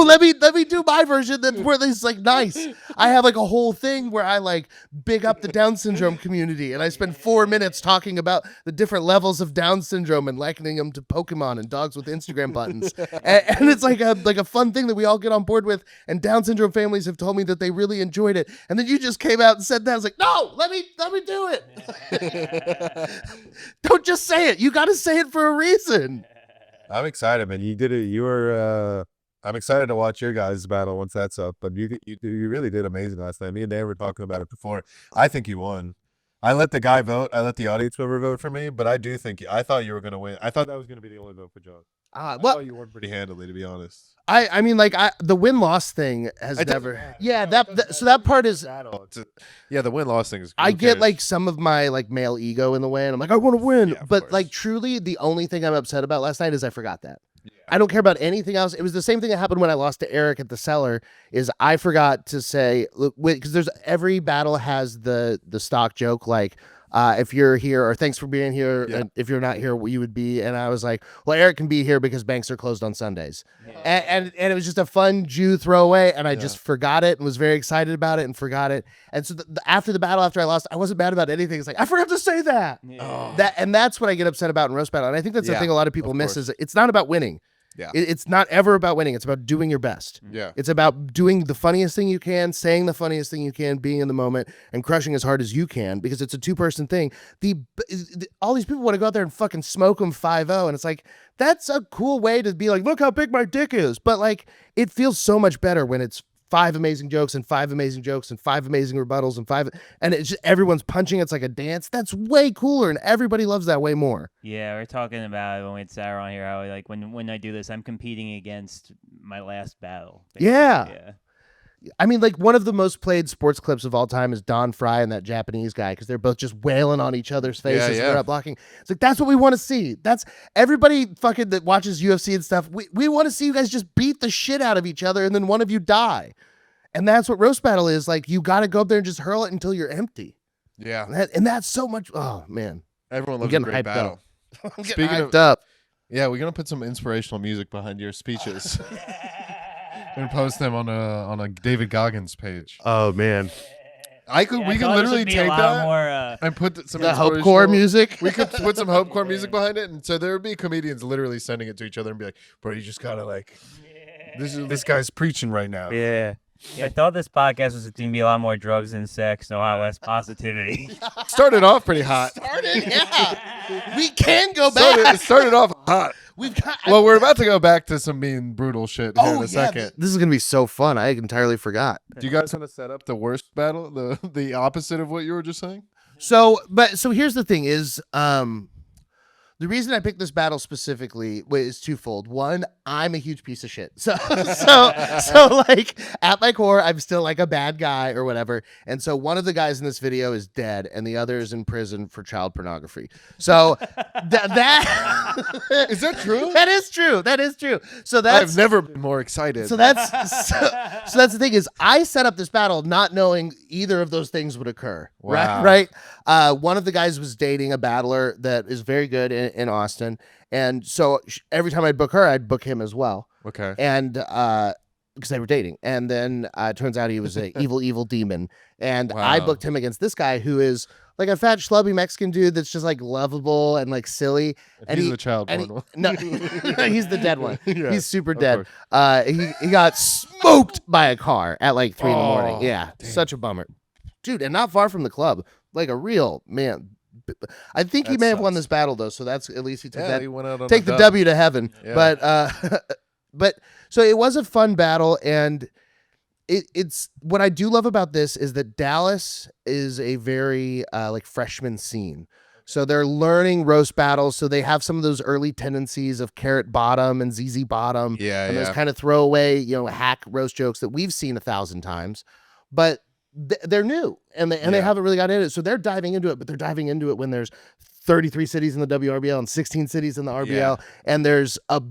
Let me do my version. That's where this is like nice. I have like a whole thing where I like big up the Down syndrome community, and I spend 4 minutes talking about the different levels of Down syndrome and likening them to Pokemon and dogs with Instagram buttons. and it's like a fun thing that we all get on board with. And Down syndrome families have told me that they really enjoyed it. And then you just came out and said that. I was like, no, let me do it. Don't just say it. You got to say it for a reason. I'm excited, man. You did it. You were. I'm excited to watch your guys' battle once that's up. But you really did amazing last night. Me and Dan were talking about it before. I think you won. I let the guy vote. I let the audience member vote for me. But I do think I thought you were going to win. I thought that was going to be the only vote for John. I thought you won pretty handily, to be honest. I mean, like the win-loss thing has never. Yeah, so that part is. Yeah, the win-loss thing is. I get like some of my like male ego in the way, and I'm like, I want to win, Yeah, but course. like truly, the only thing I'm upset about last night is I forgot that. Yeah. I don't care about anything else. It was the same thing that happened when I lost to Eric at the Cellar. Is I forgot to say because there's every battle has the stock joke like. If you're here, or thanks for being here, and if you're not here, you would be. And I was like, well, Eric can be here because banks are closed on Sundays. And it was just a fun Jew throwaway, and I just forgot it and was very excited about it and forgot it. And so after the battle, after I lost, I wasn't mad about anything. It's like, I forgot to say that. And that's what I get upset about in Roast Battle. And I think that's the thing a lot of people miss is it's not about winning. Yeah. It's not ever about winning. It's about doing your best. Yeah. It's about doing the funniest thing you can, saying the funniest thing you can, being in the moment, and crushing as hard as you can because it's a two-person thing. All these people want to go out there and fucking smoke them 5-0, and it's like, that's a cool way to be like, look how big my dick is. But like, it feels so much better when it's 5 amazing jokes and 5 amazing jokes and 5 amazing rebuttals and it's just everyone's punching. It's like a dance. That's way cooler, and everybody loves that way more. Yeah, we're talking about when we had Sarah on here how like when I do this, I'm competing against my last battle. Basically. Yeah. I mean, like one of the most played sports clips of all time is Don Fry and that Japanese guy because they're both just wailing on each other's faces. And they're not blocking. It's like, that's what we want to see. That's everybody fucking that watches UFC and stuff. We want to see you guys just beat the shit out of each other and then one of you die. And that's what Roast Battle is. Like, you got to go up there and just hurl it until you're empty. Yeah. And that's so much. Oh, man. Everyone loves a great battle. I'm getting Speaking hyped up. Yeah, we're going to put some inspirational music behind your speeches. And post them on a David Goggins page. Oh man, we can literally take that more, and put some The hopecore music. We could put some hopecore music behind it, and so there would be comedians literally sending it to each other and be like, "Bro, you just gotta like, this guy's preaching right now." Yeah. I thought this podcast was going to be a lot more drugs and sex, and a lot less positivity. Started off pretty hot. We can go back. It started off hot. Well, we're about to go back to some mean, brutal shit here in a second. This is gonna be so fun. I entirely forgot. Do you guys want to set up the worst battle, the opposite of what you were just saying? So here's the thing: is the reason I picked this battle specifically is twofold. One, I'm a huge piece of shit. So like at my core, I'm still like a bad guy or whatever. And so one of the guys in this video is dead and the other is in prison for child pornography. So that is that true? That is true. That is true. So that's I've never been more excited. So that's the thing is I set up this battle not knowing either of those things would occur. Wow. Right? One of the guys was dating a battler that is very good in Austin. And so every time I'd book her, I'd book him as well. Okay. And because they were dating. And then it turns out he was an evil demon. And I booked him against this guy who is like a fat, schlubby Mexican dude that's just like lovable and like silly. And he's the child porn one. No, he's the dead one. Yeah, he's super dead. He got smoked by a car at like 3 in the morning. Yeah, such a bummer. Dude, and not far from the club. Like a real man. I think he may have won this battle though, so that's at least he took that. He went out on take the W to heaven. Yeah. But so it was a fun battle, and it's what I do love about this is that Dallas is a very like freshman scene. So they're learning roast battles, so they have some of those early tendencies of Carrot Bottom and ZZ Bottom, and those kind of throwaway, hack roast jokes that we've seen 1,000 times, but they're new and they haven't really got into it. So they're diving into it, but they're diving into it when there's 33 cities in the WRBL and 16 cities in the RBL, and there's a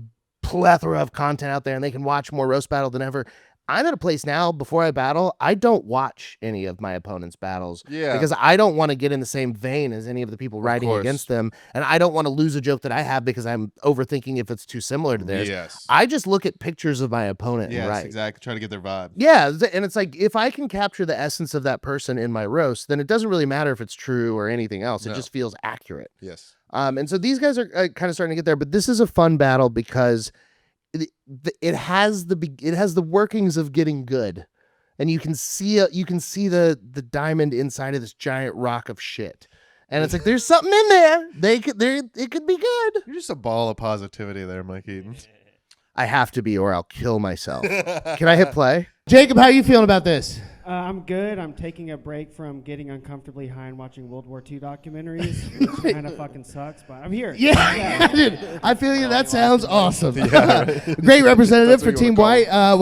plethora of content out there, and they can watch more roast battle than ever. I'm at a place now before I battle, I don't watch any of my opponent's battles. Yeah. Because I don't want to get in the same vein as any of the people writing course. against them. And I don't want to lose a joke that I have because I'm overthinking if it's too similar to theirs. Yes. I just look at pictures of my opponent and Yes, write. exactly. Try to get their vibe. Yeah, and it's like if I can capture the essence of that person in my roast, then it doesn't really matter if it's true or anything else. It No. just feels accurate. Yes. And so these guys are kind of starting to get there, but this is a fun battle because it has the workings of getting good, and you can see the diamond inside of this giant rock of shit, and it's like there's something in there. It could be good. You're just a ball of positivity there, Mike Eaton. I have to be, or I'll kill myself. Can I hit play? Jacob, how are you feeling about this? I'm good. I'm taking a break from getting uncomfortably high and watching World War II documentaries, which kind of fucking sucks, but I'm here. Yeah, dude. I feel you. That sounds awesome. Yeah, Great representative That's for what you Team wanna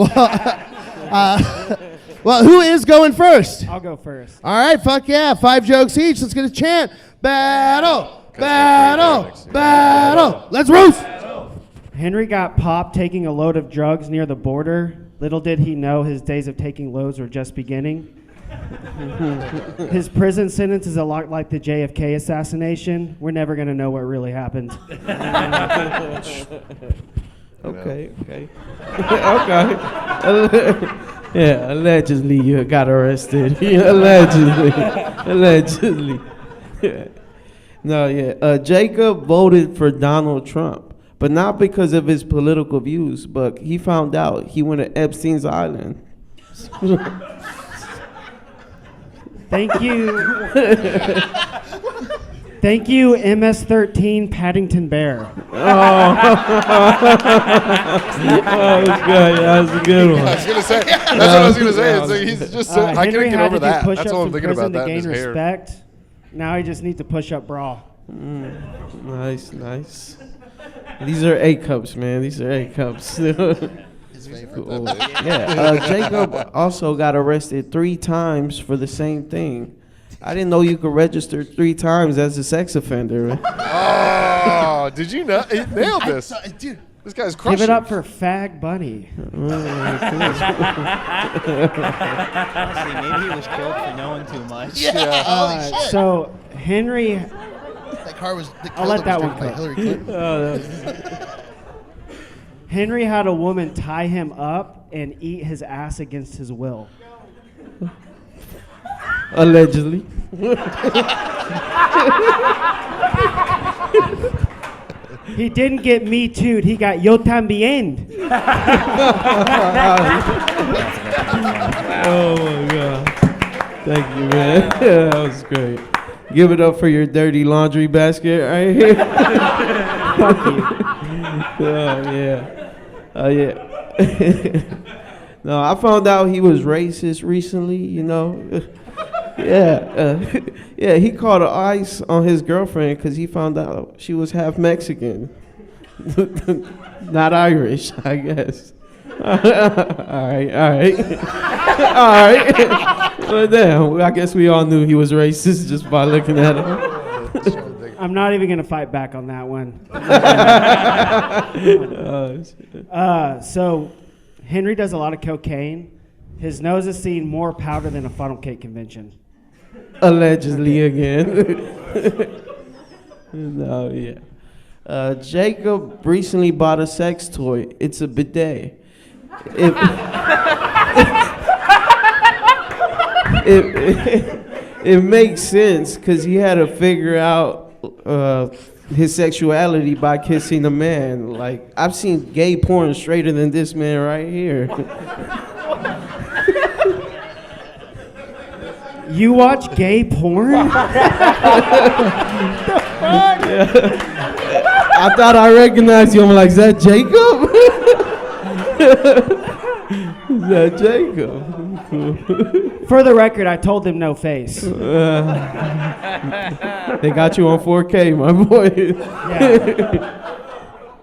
White. Well, who is going first? I'll go first. All right, fuck yeah. 5 jokes each. Let's get a chant. Battle, battle, battle. Let's roast. Henry got popped taking a load of drugs near the border. Little did he know his days of taking loads were just beginning. His prison sentence is a lot like the JFK assassination. We're never going to know what really happened. Okay. Okay. Yeah, allegedly you got arrested. Allegedly. No, yeah. Jacob voted for Donald Trump. But not because of his political views, but he found out he went to Epstein's Island. Thank you. Thank you, MS-13 Paddington Bear. That was good. That was a good one. I was gonna say. That's what I was gonna say. It's like he's just. I Henry can't get had over to do that. push-ups That's all I'm in thinking prison about. to That in gain his hair. respect. Now he just needs to push up bra. Nice, nice. These are A cups, man. These are A cups. Cool. Yeah. Jacob also got arrested 3 times for the same thing. I didn't know you could register 3 times as a sex offender. Oh, did you know? He nailed this. Dude. This guy's crushing. Give it up for Fag Bunny. Honestly, maybe he was killed for knowing too much. Yeah. So Henry, That car was. I'll let that one by cook. Hillary Clinton. Henry had a woman tie him up and eat his ass against his will. Allegedly. He didn't get me too'd, he got yo también. Oh my God. Thank you, man. Yeah, that was great. Give it up for your dirty laundry basket right here. Oh, yeah. Oh, yeah. No, I found out he was racist recently, you know. Yeah. Yeah, he called ice on his girlfriend because he found out she was half Mexican. Not Irish, I guess. All right. All right. Well, damn, I guess we all knew he was racist just by looking at him. I'm not even gonna fight back on that one. So Henry does a lot of cocaine. His nose has seen more powder than a funnel cake convention. Allegedly again. No, yeah. Jacob recently bought a sex toy. It's a bidet. It makes sense because he had to figure out his sexuality by kissing a man. Like, I've seen gay porn straighter than this man right here. You watch gay porn? I thought I recognized you. I'm like, is that Jacob? Is that Jacob? For the record, I told them no face. They got you on 4K, my boy. Yeah.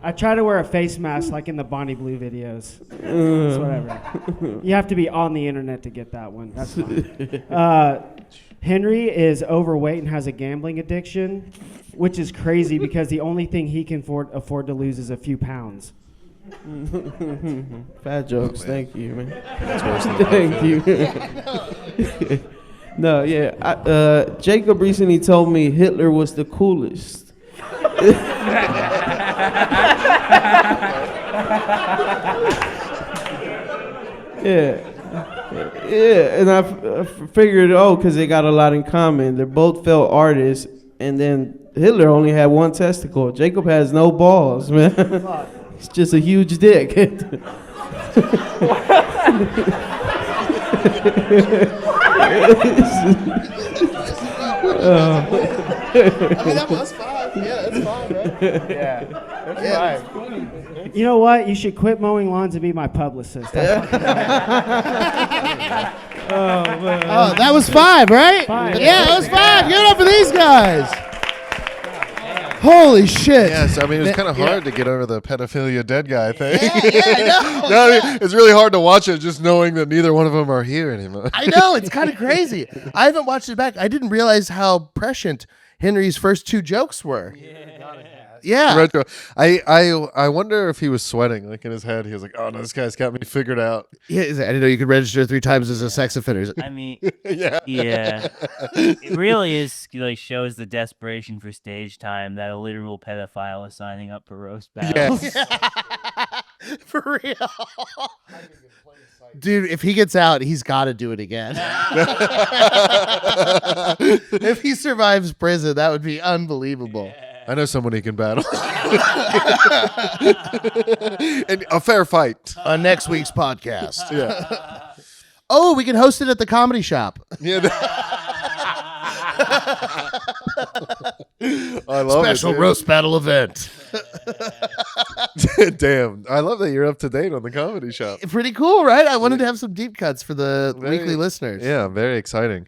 I try to wear a face mask like in the Bonnie Blue videos. It's whatever. You have to be on the internet to get that one. That's fine. Henry is overweight and has a gambling addiction, which is crazy because the only thing he can afford to lose is a few pounds. Fat jokes. Thank you, man. That's worse than Thank you. No, yeah. Jacob recently told me Hitler was the coolest. Yeah. Yeah, and I figured, because they got a lot in common. They're both failed artists, and then Hitler only had one testicle. Jacob has no balls, man. It's just a huge dick. I mean, that was 5. Yeah, that's 5, right? Yeah. That's fine. You know what? You should quit mowing lawns and be my publicist. That's Oh, that was 5, right? 5. Yeah, that was 5. Give it up for these guys. Holy shit. Yes, I mean, it was kind of hard to get over the pedophilia dead guy thing. Yeah, I know. No, I mean, it's really hard to watch it just knowing that neither one of them are here anymore. I know, it's kind of crazy. I haven't watched it back. I didn't realize how prescient Henry's first 2 jokes were. Yeah. Retro. I wonder if he was sweating, like in his head. He was like, "Oh no, this guy's got me figured out." Yeah, I didn't know you could register 3 times as a sex offender. I mean, Yeah. yeah, it really is like shows the desperation for stage time that a literal pedophile is signing up for roast battles. Yes. For real. Dude, if he gets out, he's got to do it again. If he survives prison, that would be unbelievable. I know someone he can battle. And a fair fight. On next week's podcast. Yeah. Oh, we can host it at the comedy shop. Yeah. I love Special it, dude. roast battle event. Damn. I love that you're up to date on the comedy shop. Pretty cool, right? I wanted to have some deep cuts for the Very- weekly listeners. Yeah, very exciting.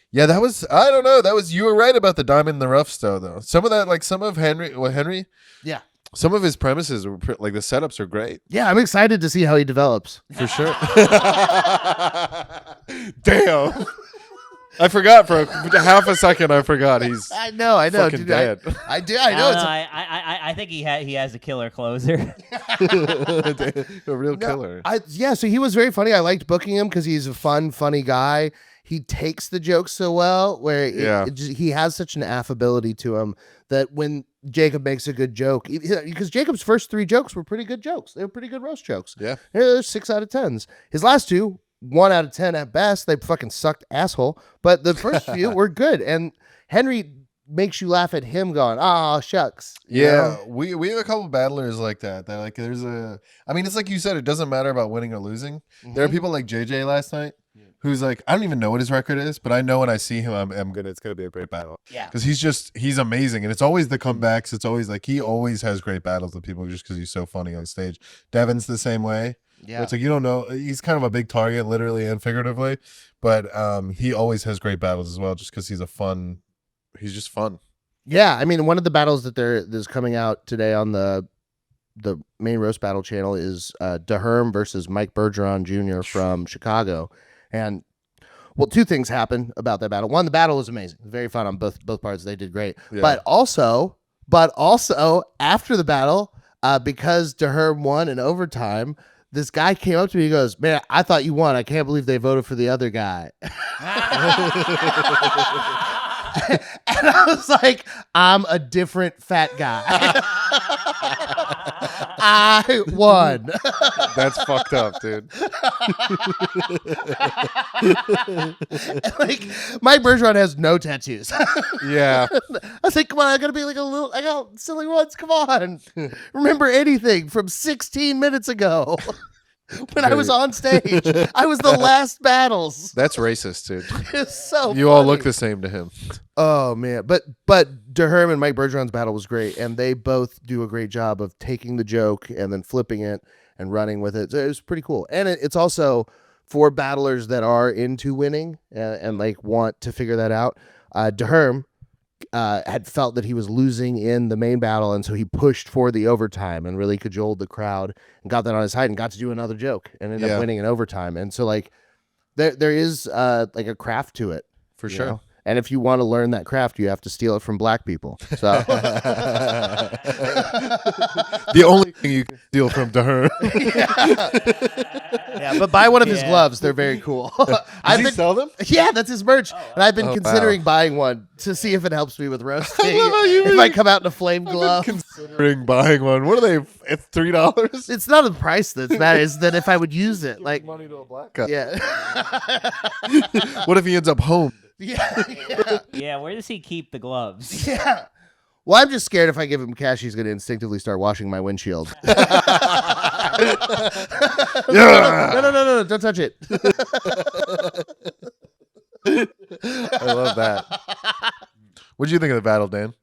Yeah, that was, I don't know. You were right about the diamond in the rough though. Some of that, like some of Henry, Yeah. some of his premises were like the setups are great. Yeah, I'm excited to see how he develops. For sure. Damn. I forgot for half a second. I forgot he's I know, fucking dude. dead. I do. I know. I think he has a killer closer. A real killer. So he was very funny. I liked booking him because he's a funny guy. He takes the jokes so well, where he has such an affability to him that when Jacob makes a good joke, because Jacob's first 3 jokes were pretty good jokes. They were pretty good roast jokes. Yeah. They're 6 out of 10s. His last 2, 1 out of 10 at best. They fucking sucked asshole. But the first few were good. And Henry makes you laugh at him going, "Oh, shucks." You know? We have a couple battlers like that. That like there's I mean, it's like you said, it doesn't matter about winning or losing. There are people like JJ last night who's like, I don't even know what his record is, but I know when I see him, it's gonna be a great battle. Yeah. Because he's amazing, and it's always the comebacks. It's always like he always has great battles with people just because he's so funny on stage. Devin's the same way. Yeah. It's like you don't know, he's kind of a big target, literally and figuratively, but he always has great battles as well, just because he's just fun. Yeah, I mean, one of the battles that's coming out today on the main roast battle channel is DeHerm versus Mike Bergeron Jr. from Chicago, and 2 things happened about that battle. One, the battle was amazing, very fun on both parts. They did great, Yeah. but also after the battle, because DeHerm won in overtime. This guy came up to me. He goes, "Man, I thought you won. I can't believe they voted for the other guy." And I was like, "I'm a different fat guy. I won." That's fucked up, dude. Like, Mike Bergeron has no tattoos. Yeah. I was like, "Come on, I gotta be like I got silly ones. Come on, remember anything from 16 minutes ago." When I was on stage, I was the last battles. That's racist, dude. It's so You all look funny. the same to him. Oh man, but DeHerm and Mike Bergeron's battle was great, and they both do a great job of taking the joke and then flipping it and running with it. So it was pretty cool, and it's also for battlers that are into winning and like want to figure that out. DeHerm had felt that he was losing in the main battle, and so he pushed for the overtime and really cajoled the crowd and got that on his side and got to do another joke and ended up winning in overtime. And so like there is like a craft to it For you sure. know? And if you want to learn that craft, you have to steal it from black people. So The only thing you can steal from her. yeah, but buy one of his gloves. They're very cool. Does he sell them? Yeah, that's his merch. And I've been considering buying one to see if it helps me with roasting. If I come out in a flame glove. Considering buying one. What are they? It's $3. It's not the price that's matters. It's that if I would use it, like Money to a black guy. yeah. What if he ends up home? Yeah, where does he keep the gloves? Yeah. Well, I'm just scared if I give him cash, he's going to instinctively start washing my windshield. No, don't touch it. I love that. What do you think of the battle, Dan?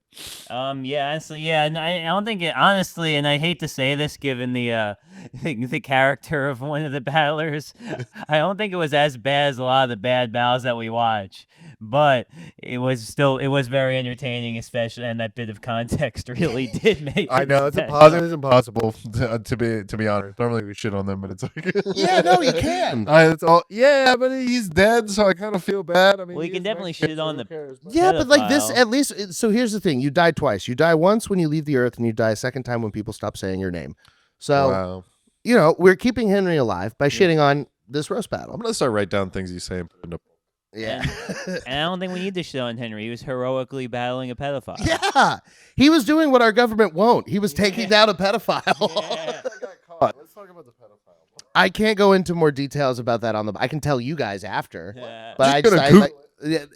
Yeah, honestly, yeah, and I don't think it, honestly, and I hate to say this given the the character of one of the battlers, I don't think it was as bad as a lot of the bad battles that we watch, but it was very entertaining, especially, and that bit of context really did make I it know it's special. impossible to be honest. Normally we shit on them, but it's like Yeah, no, you can. it's all but he's dead, so I kind of feel bad. I mean, Well, you can definitely shit on the Yeah, but like this, pedophile. at least, so here's the thing. You die twice. You die once when you leave the earth, and you die a second time when people stop saying your name. So, wow. you know, we're keeping Henry alive by shitting on this roast battle. I'm gonna start write down things you say and put into. Yeah. And I don't think we need to shit on Henry. He was heroically battling a pedophile. Yeah. He was doing what our government won't. He was taking down a pedophile. Let's talk about the pedophile. I can't go into more details about that on the. I can tell you guys after. Yeah. But Just I gonna like,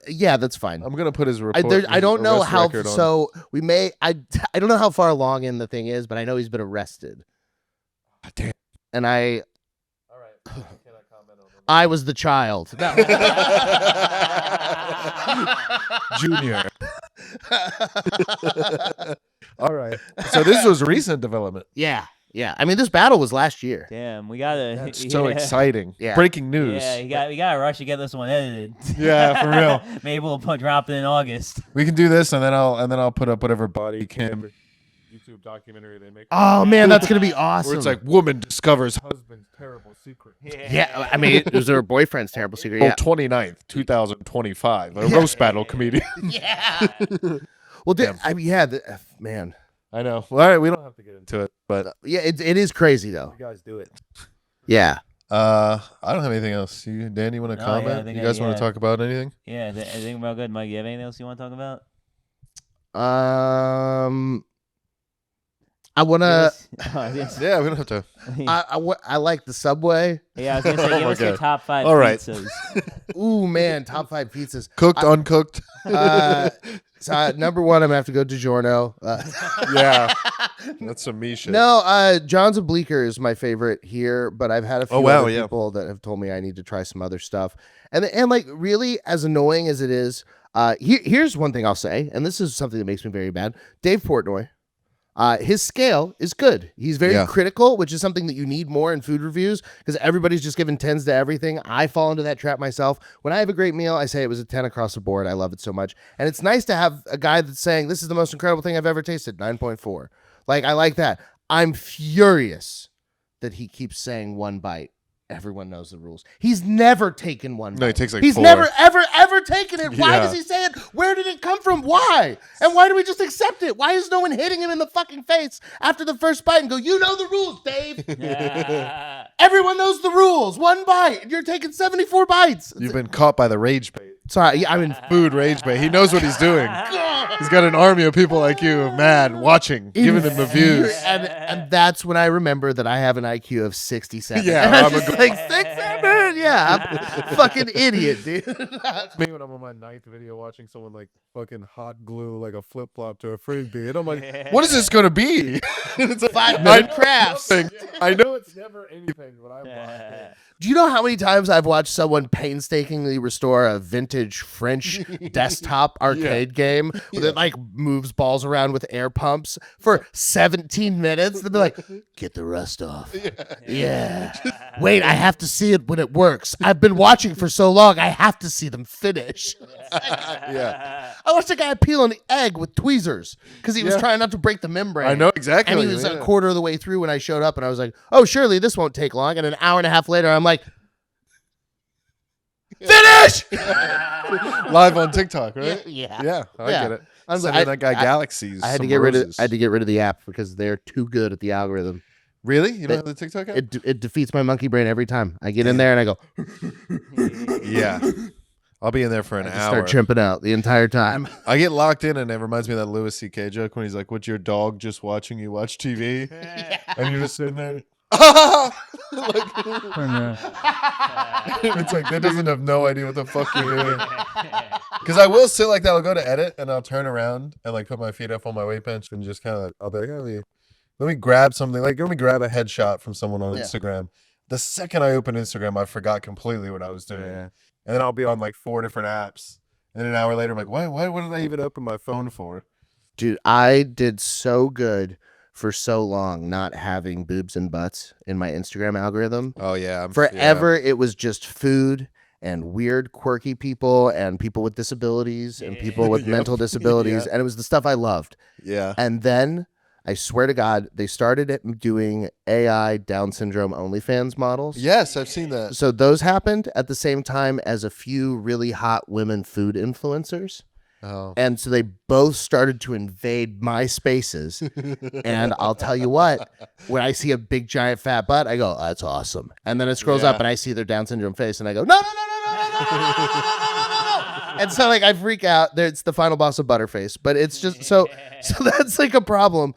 yeah, that's fine. I'm gonna put his I, report. I don't know arrest how. record on. So we may. I don't know how far along in the thing is, but I know he's been arrested. Ah, damn. And I. All right. I cannot comment on I was the child. No. Junior. All right. So this was recent development. Yeah. Yeah. I mean, this battle was last year. Damn, we gotta. That's so exciting. Yeah. Breaking news. Yeah, we gotta rush to get this one edited. Yeah, for real. Maybe we'll drop it in August. We can do this, and then I'll put up whatever body cam YouTube documentary they make. Oh man, that's gonna be Where awesome. it's like woman discovers husband's terrible secret. yeah. I mean, it was her boyfriend's terrible secret. Yeah. 29th, 2025. A roast battle comedian. Yeah. Well, I mean, yeah, man. I know. Well, all right, we don't have to get into it, but Yeah, it is crazy though. you guys do it. Yeah. I don't have anything else. Dan, you want to No, yeah, I comment? think You guys want yeah. to talk about anything? Yeah, I think we're all good. Mike, you have anything else you want to talk about? I wanna. Yeah, we don't have to. I like the Subway. Yeah, I was gonna say, Oh give my us your God. top 5 All right. pizzas. Ooh man, top 5 pizzas. Cooked, uncooked. So number 1, I'm gonna have to go DiGiorno. Yeah, that's some me shit. No, John's and Bleecker is my favorite here, but I've had a few other yeah. people that have told me I need to try some other stuff. And like really, as annoying as it is, here's one thing I'll say, and this is something that makes me very mad. Dave Portnoy. His scale is good. He's very critical, which is something that you need more in food reviews because everybody's just giving 10s to everything. I fall into that trap myself. When I have a great meal, I say it was a 10 across the board. I love it so much. And it's nice to have a guy that's saying, this is the most incredible thing I've ever tasted, 9.4. Like, I like that. I'm furious that he keeps saying 1 bite. Everyone knows the rules. He's never taken 1 bite. No, he takes like He's 4. never, ever taken it. Why Yeah. does he say it? Where did it come from? Why? And why do we just accept it? Why is no one hitting him in the fucking face after the first bite and go, you know the rules, Dave. Everyone knows the rules. 1 bite. You're taking 74 bites. You've been caught by the rage bait. Sorry, I'm in Food rage bait. He knows what he's doing. He's got an army of people like you, mad, watching, giving him the views. And that's when I remember that I have an IQ of 67. Yeah, And I'm I'm a just like 67. Yeah, I'm a fucking idiot, dude. That's me when I'm on my 9th video watching someone like fucking hot glue like a flip flop to a frisbee, and I'm like, What is this going to be? It's a 5-minute crafts. I know it's never anything, but I'm like, Do you know how many times I've watched someone painstakingly restore a vintage French desktop arcade game that like moves balls around with air pumps for 17 minutes? They'll be like, get the rust off. Yeah. Wait, I have to see it when it works. I've been watching for so long, I have to see them finish. Yeah. I watched a guy peel an egg with tweezers because he was trying not to break the membrane. I know exactly. And he what was you a mean. quarter of the way through when I showed up, and I was like, oh, surely this won't take long. And an hour and a half later, I'm like, Finish! Live on TikTok, right? Yeah. Yeah, I Yeah. get it. I'm Sending I- that guy I- galaxies. I had to some get rid of roses. the app because they're too good at the algorithm. Really? You don't have the TikTok app? It defeats my monkey brain every time. I get in there and I go Yeah. I'll be in there for an I just hour. start tripping out the entire time. I get locked in, and it reminds me of that Louis C.K. joke when he's like, "What's your dog just watching you watch TV?" And you're just sitting there. It's like, that doesn't have no idea what the fuck you're doing. Because I will sit like that. I'll go to edit, and I'll turn around and like put my feet up on my weight bench and just kind of, I'll be like, let me grab something. Like, let me grab a headshot from someone on Instagram. The second I open Instagram, I forgot completely what I was doing. Yeah. And then I'll be on like 4 different apps. And then an hour later, I'm like, what did I even open my phone for? Dude, I did so good for so long not having boobs and butts in my Instagram algorithm. Oh yeah, Forever it was just food and weird quirky people and people with disabilities and people with mental disabilities and it was the stuff I loved. Yeah. And then I swear to God, they started doing AI Down syndrome OnlyFans models. Yes, I've seen that. So those happened at the same time as a few really hot women food influencers. Oh. And so they both started to invade my spaces. And I'll tell you what, when I see a big giant fat butt, I go, that's awesome. And then it scrolls up and I see their Down syndrome face and I go, no. And so like I freak out. It's the final boss of Butterface. But it's just so that's like a problem.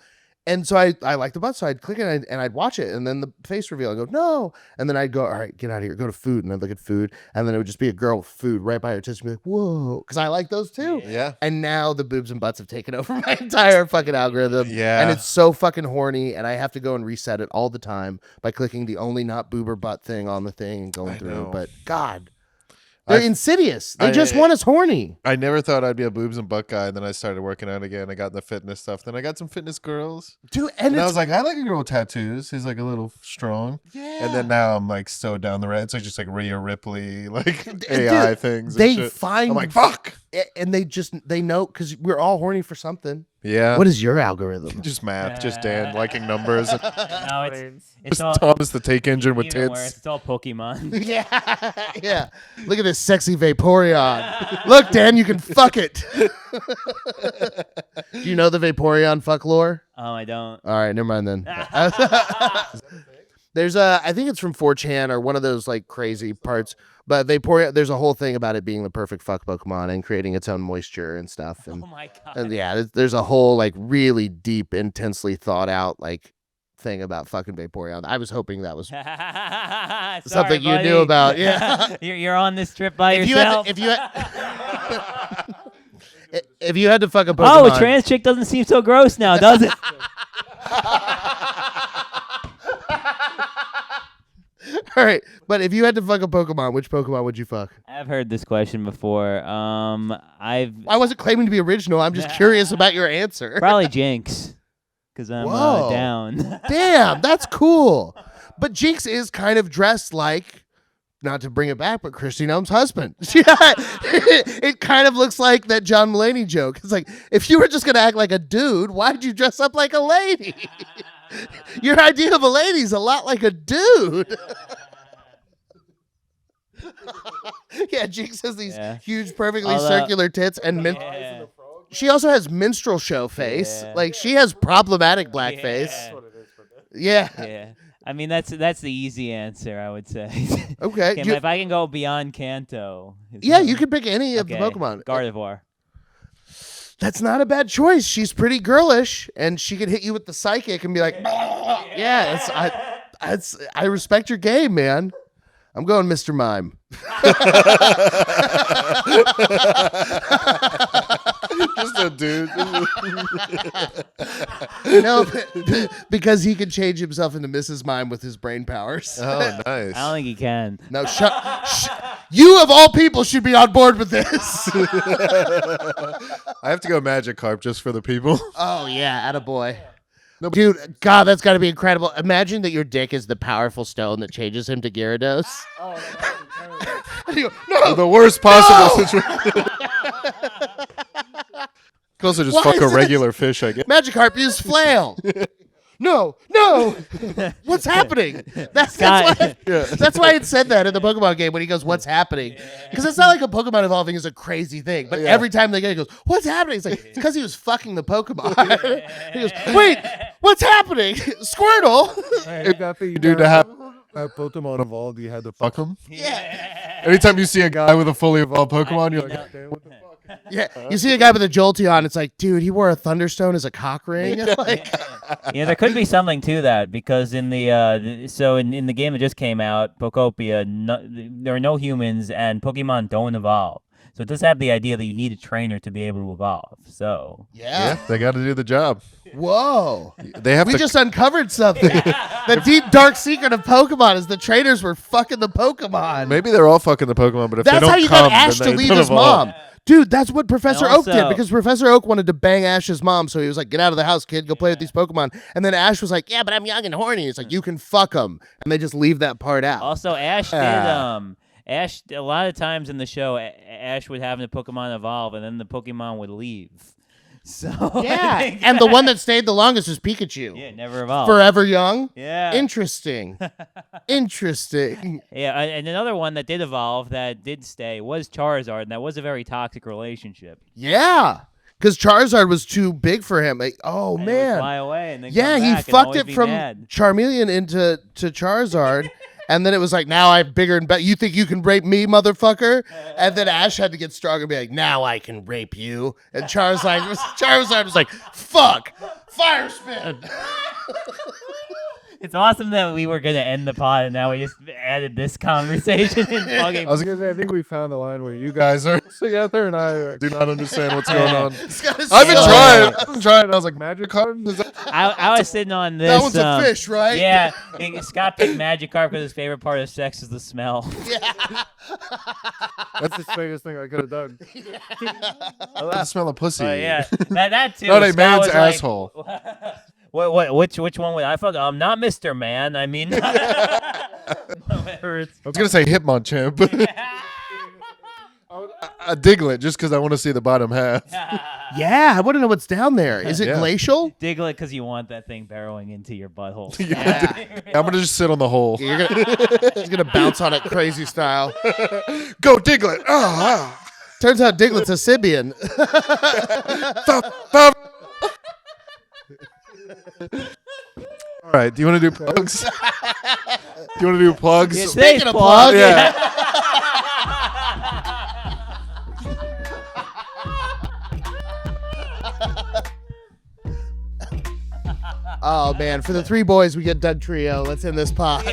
And so I like the butt, so I'd click it and I'd watch it, and then the face reveal, I'd go, no. And then I'd go, all right, get out of here, go to food. And I'd look at food, and then it would just be a girl with food right by her tits and be like, whoa, because I like those too. Yeah. And now the boobs and butts have taken over my entire fucking algorithm. Yeah. And it's so fucking horny, and I have to go and reset it all the time by clicking the only not boob or butt thing on the thing and going through. know. But God, they're insidious. They just I- want us horny. I never thought I'd be a boobs and butt guy. And then I started working out again. I got in the fitness stuff. Then I got some fitness girls. Dude, And I was like, I like a girl with tattoos. He's like a little strong. yeah. And then now I'm like so down the red. It's like just like Rhea Ripley, like AI things. and they shit. find I'm like, fuck. and they know because we're all horny for something. Yeah. What is your algorithm? Just math. Just Dan liking numbers. No, it's Just all Thomas the take engine with even tits. worse. It's all Pokemon. Yeah. Look at this sexy Vaporeon. Look, Dan, you can fuck it. Do you know the Vaporeon fuck lore? I don't. All right, never mind then. There's I think it's from 4chan or one of those like crazy parts. But Vaporeon, there's a whole thing about it being the perfect fuck Pokemon and creating its own moisture and stuff. And, Oh my god. and yeah, there's a whole like really deep, intensely thought out like thing about fucking Vaporeon. I was hoping that was Sorry, something you buddy. knew about. Yeah. You're on this trip by If yourself. you had to fuck a Pokemon. Oh, a trans chick doesn't seem so gross now, does it? All right, but if you had to fuck a Pokemon, which Pokemon would you fuck? I've heard this question before. I wasn't claiming to be original. I'm just curious about your answer. Probably Jinx, because I'm Whoa. down. Damn, that's cool. But Jinx is kind of dressed like, not to bring it back, but Christy Gnome's husband. It kind of looks like that John Mulaney joke. It's like, if you were just going to act like a dude, why'd you dress up like a lady? Your idea of a lady's a lot like a dude. Yeah, Jinx has these huge, perfectly Although- circular tits and Yeah. she also has minstrel show face. Yeah. Like she has problematic blackface. Yeah. Yeah. I mean, that's the easy answer, I would say. Okay. Okay, if I can go beyond Kanto. Yeah, you can pick any of the Pokemon. Gardevoir. That's not a bad choice. She's pretty girlish, and she could hit you with the psychic and be like, yeah, I respect your game, man. I'm going Mr. Mime. Just a dude. No, because he can change himself into Mrs. Mime with his brain powers. Oh, nice. I don't think he can. No, you of all people should be on board with this. I have to go Magikarp just for the people. Oh, yeah, attaboy. Dude, God, that's got to be incredible. Imagine that your dick is the powerful stone that changes him to Gyarados. No, The worst possible situation. You can also just Why fuck a is it- regular fish, I guess. Magikarp use flail. no, what's happening? That's why it said that in the Pokemon game when he goes, what's happening? Because it's not like a Pokemon evolving is a crazy thing, but every time they get it, he goes, what's happening? It's like, it's because he was fucking the Pokemon. He goes, wait, what's happening? Squirtle. If that thing you do to have Pokemon evolved, you had to fuck him. Yeah. Anytime you see a guy with a fully evolved Pokemon, you're like, damn, what the fuck? Yeah, you see a guy with a Jolteon, it's like, dude, he wore a Thunderstone as a cock ring. Like, Yeah, there could be something to that because in the in the game that just came out, Pokopia, there are no humans and Pokemon don't evolve. So it does have the idea that you need a trainer to be able to evolve. So Yeah, they got to do the job. Whoa. They have We to. just uncovered something. The deep, dark secret of Pokemon is the trainers were fucking the Pokemon. Maybe they're all fucking the Pokemon, but if That's they don't how you come, got Ash then to they leave don't his evolve. mom. Dude, that's what Professor And Oak did also- because Professor Oak wanted to bang Ash's mom, so he was like, get out of the house, kid, go play with these Pokemon. And then Ash was like, yeah, but I'm young and horny. It's like, you can fuck them. And they just leave that part out. Also, Ash did Ash a lot of times in the show, Ash would have the Pokemon evolve, and then the Pokemon would leave. So Yeah, and the one that stayed the longest was Pikachu. yeah, never evolved. Forever young. Yeah. Interesting. Interesting. Yeah, and another one that did evolve that did stay was Charizard, and that was a very toxic relationship. Yeah. Because Charizard was too big for him. Like, oh, And he would man. fly away and then Yeah, come he back and fucked always it be from mad. Charmeleon into Charizard. And then it was like, now I'm bigger and better. You think you can rape me, motherfucker? And then Ash had to get stronger and be like, now I can rape you. And Charizard was like, fuck, fire spin. It's awesome that we were gonna end the pod, and now we just added this conversation. In fucking I was gonna say, I think we found the line where you guys are together, and I Do not understand what's going on. It's got a I've been seal. trying. I've been trying. I was like, Magikarp? Is that? I was sitting on this. That one's a fish, right? Yeah, Scott picked Magikarp because his favorite part of sex is the smell. that's the biggest thing I could have done. I like the smell of pussy. But yeah, that too. Not a Scott man's was like, asshole. Which one would I thought? Not Mr. Man. I mean, whatever it's. I was gonna say Hitmonchan, but a Diglett, just because I want to see the bottom half. Yeah, I want to know what's down there. Is it Yeah. glacial? Diglett because you want that thing burrowing into your butthole. I'm gonna just sit on the hole. He's going to bounce on it crazy style. Go Diglett! Ah, Turns out Diglett's a Sibian. All right. Do you want to do plugs? Do you want to do plugs? Yeah, Speaking today's of plug, plugs, Yeah. Oh, man. For the three boys, we get Doug Trio. Let's end this pod. I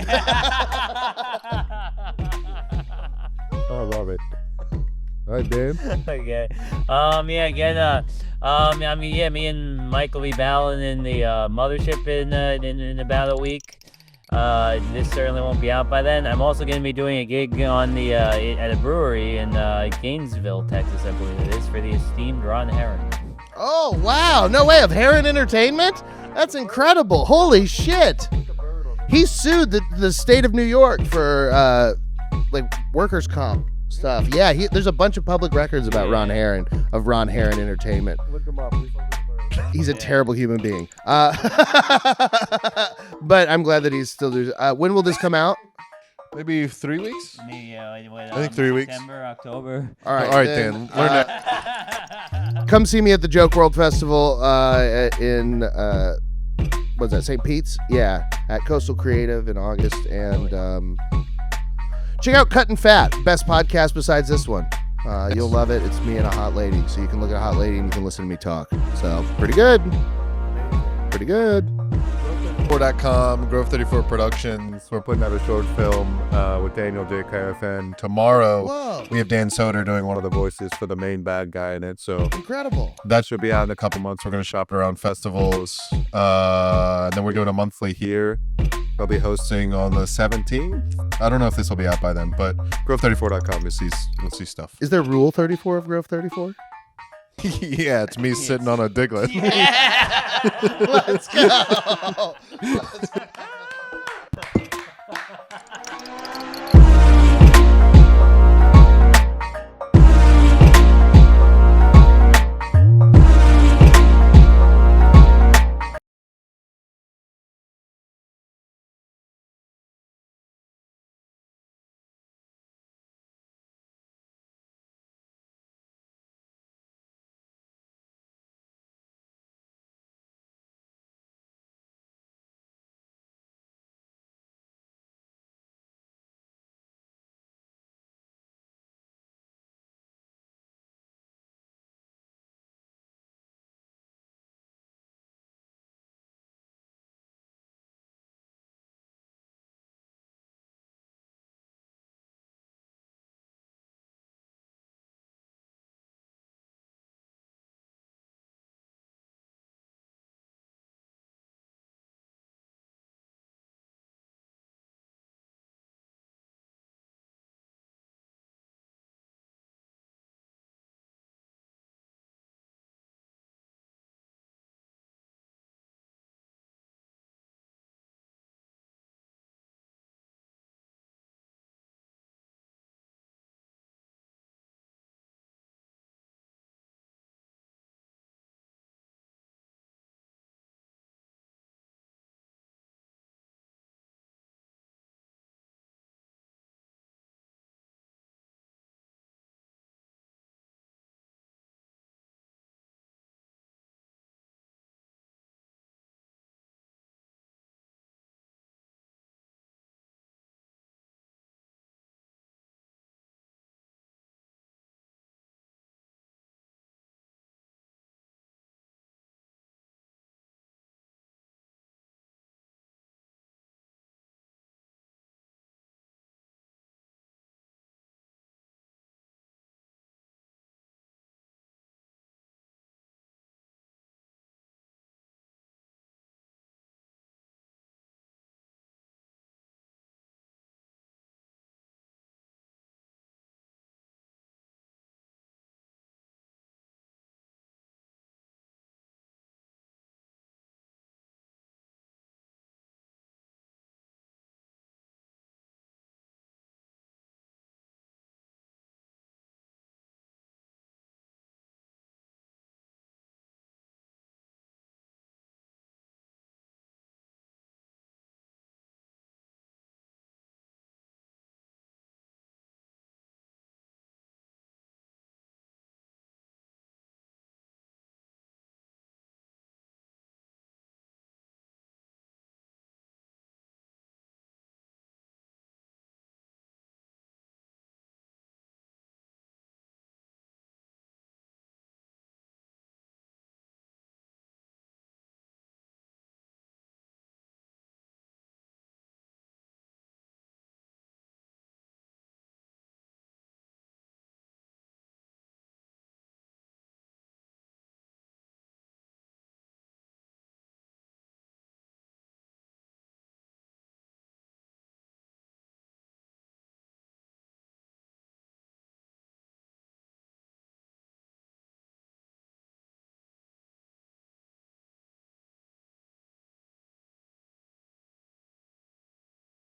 love it. All right, Dan. Okay. Yeah, again, I mean, yeah, me and Mike will be battling in the mothership in about a week. This certainly won't be out by then. I'm also going to be doing a gig on the at a brewery in Gainesville, Texas, I believe it is, for the esteemed Ron Herron. Oh, wow. No way. Of Heron Entertainment? That's incredible. Holy shit. He sued the state of New York for like workers' comp stuff. Yeah, there's a bunch of public records about Ron Herron, of Ron Herron Entertainment. Look him up. He's a terrible human being. But I'm glad that he's still doing. When will this come out? Maybe 3 weeks. Me, I think 3 weeks. September, October. All right, All right, Dan. Learn that. Come see me at the Joke World Festival in what's that? St. Pete's? Yeah, at Coastal Creative in August, and check out Cut and Fat, best podcast besides this one. You'll love it. It's me and a hot lady, so you can look at a hot lady and you can listen to me talk. So pretty good. Pretty good. 34.com, Grove 34 Productions. We're putting out a short film with Daniel J. KFN. Tomorrow, Whoa, we have Dan Soder doing one One of the voices for the main bad guy in it. So incredible. that should be out in a couple months. We're going to shop it around festivals. And then we're doing a monthly here. I'll be hosting on the 17th. I don't know if this will be out by then, but Grove34.com, you'll see stuff. Is there Rule 34 of Grove 34? Yeah, it's me sitting on a Diglett. Let's go.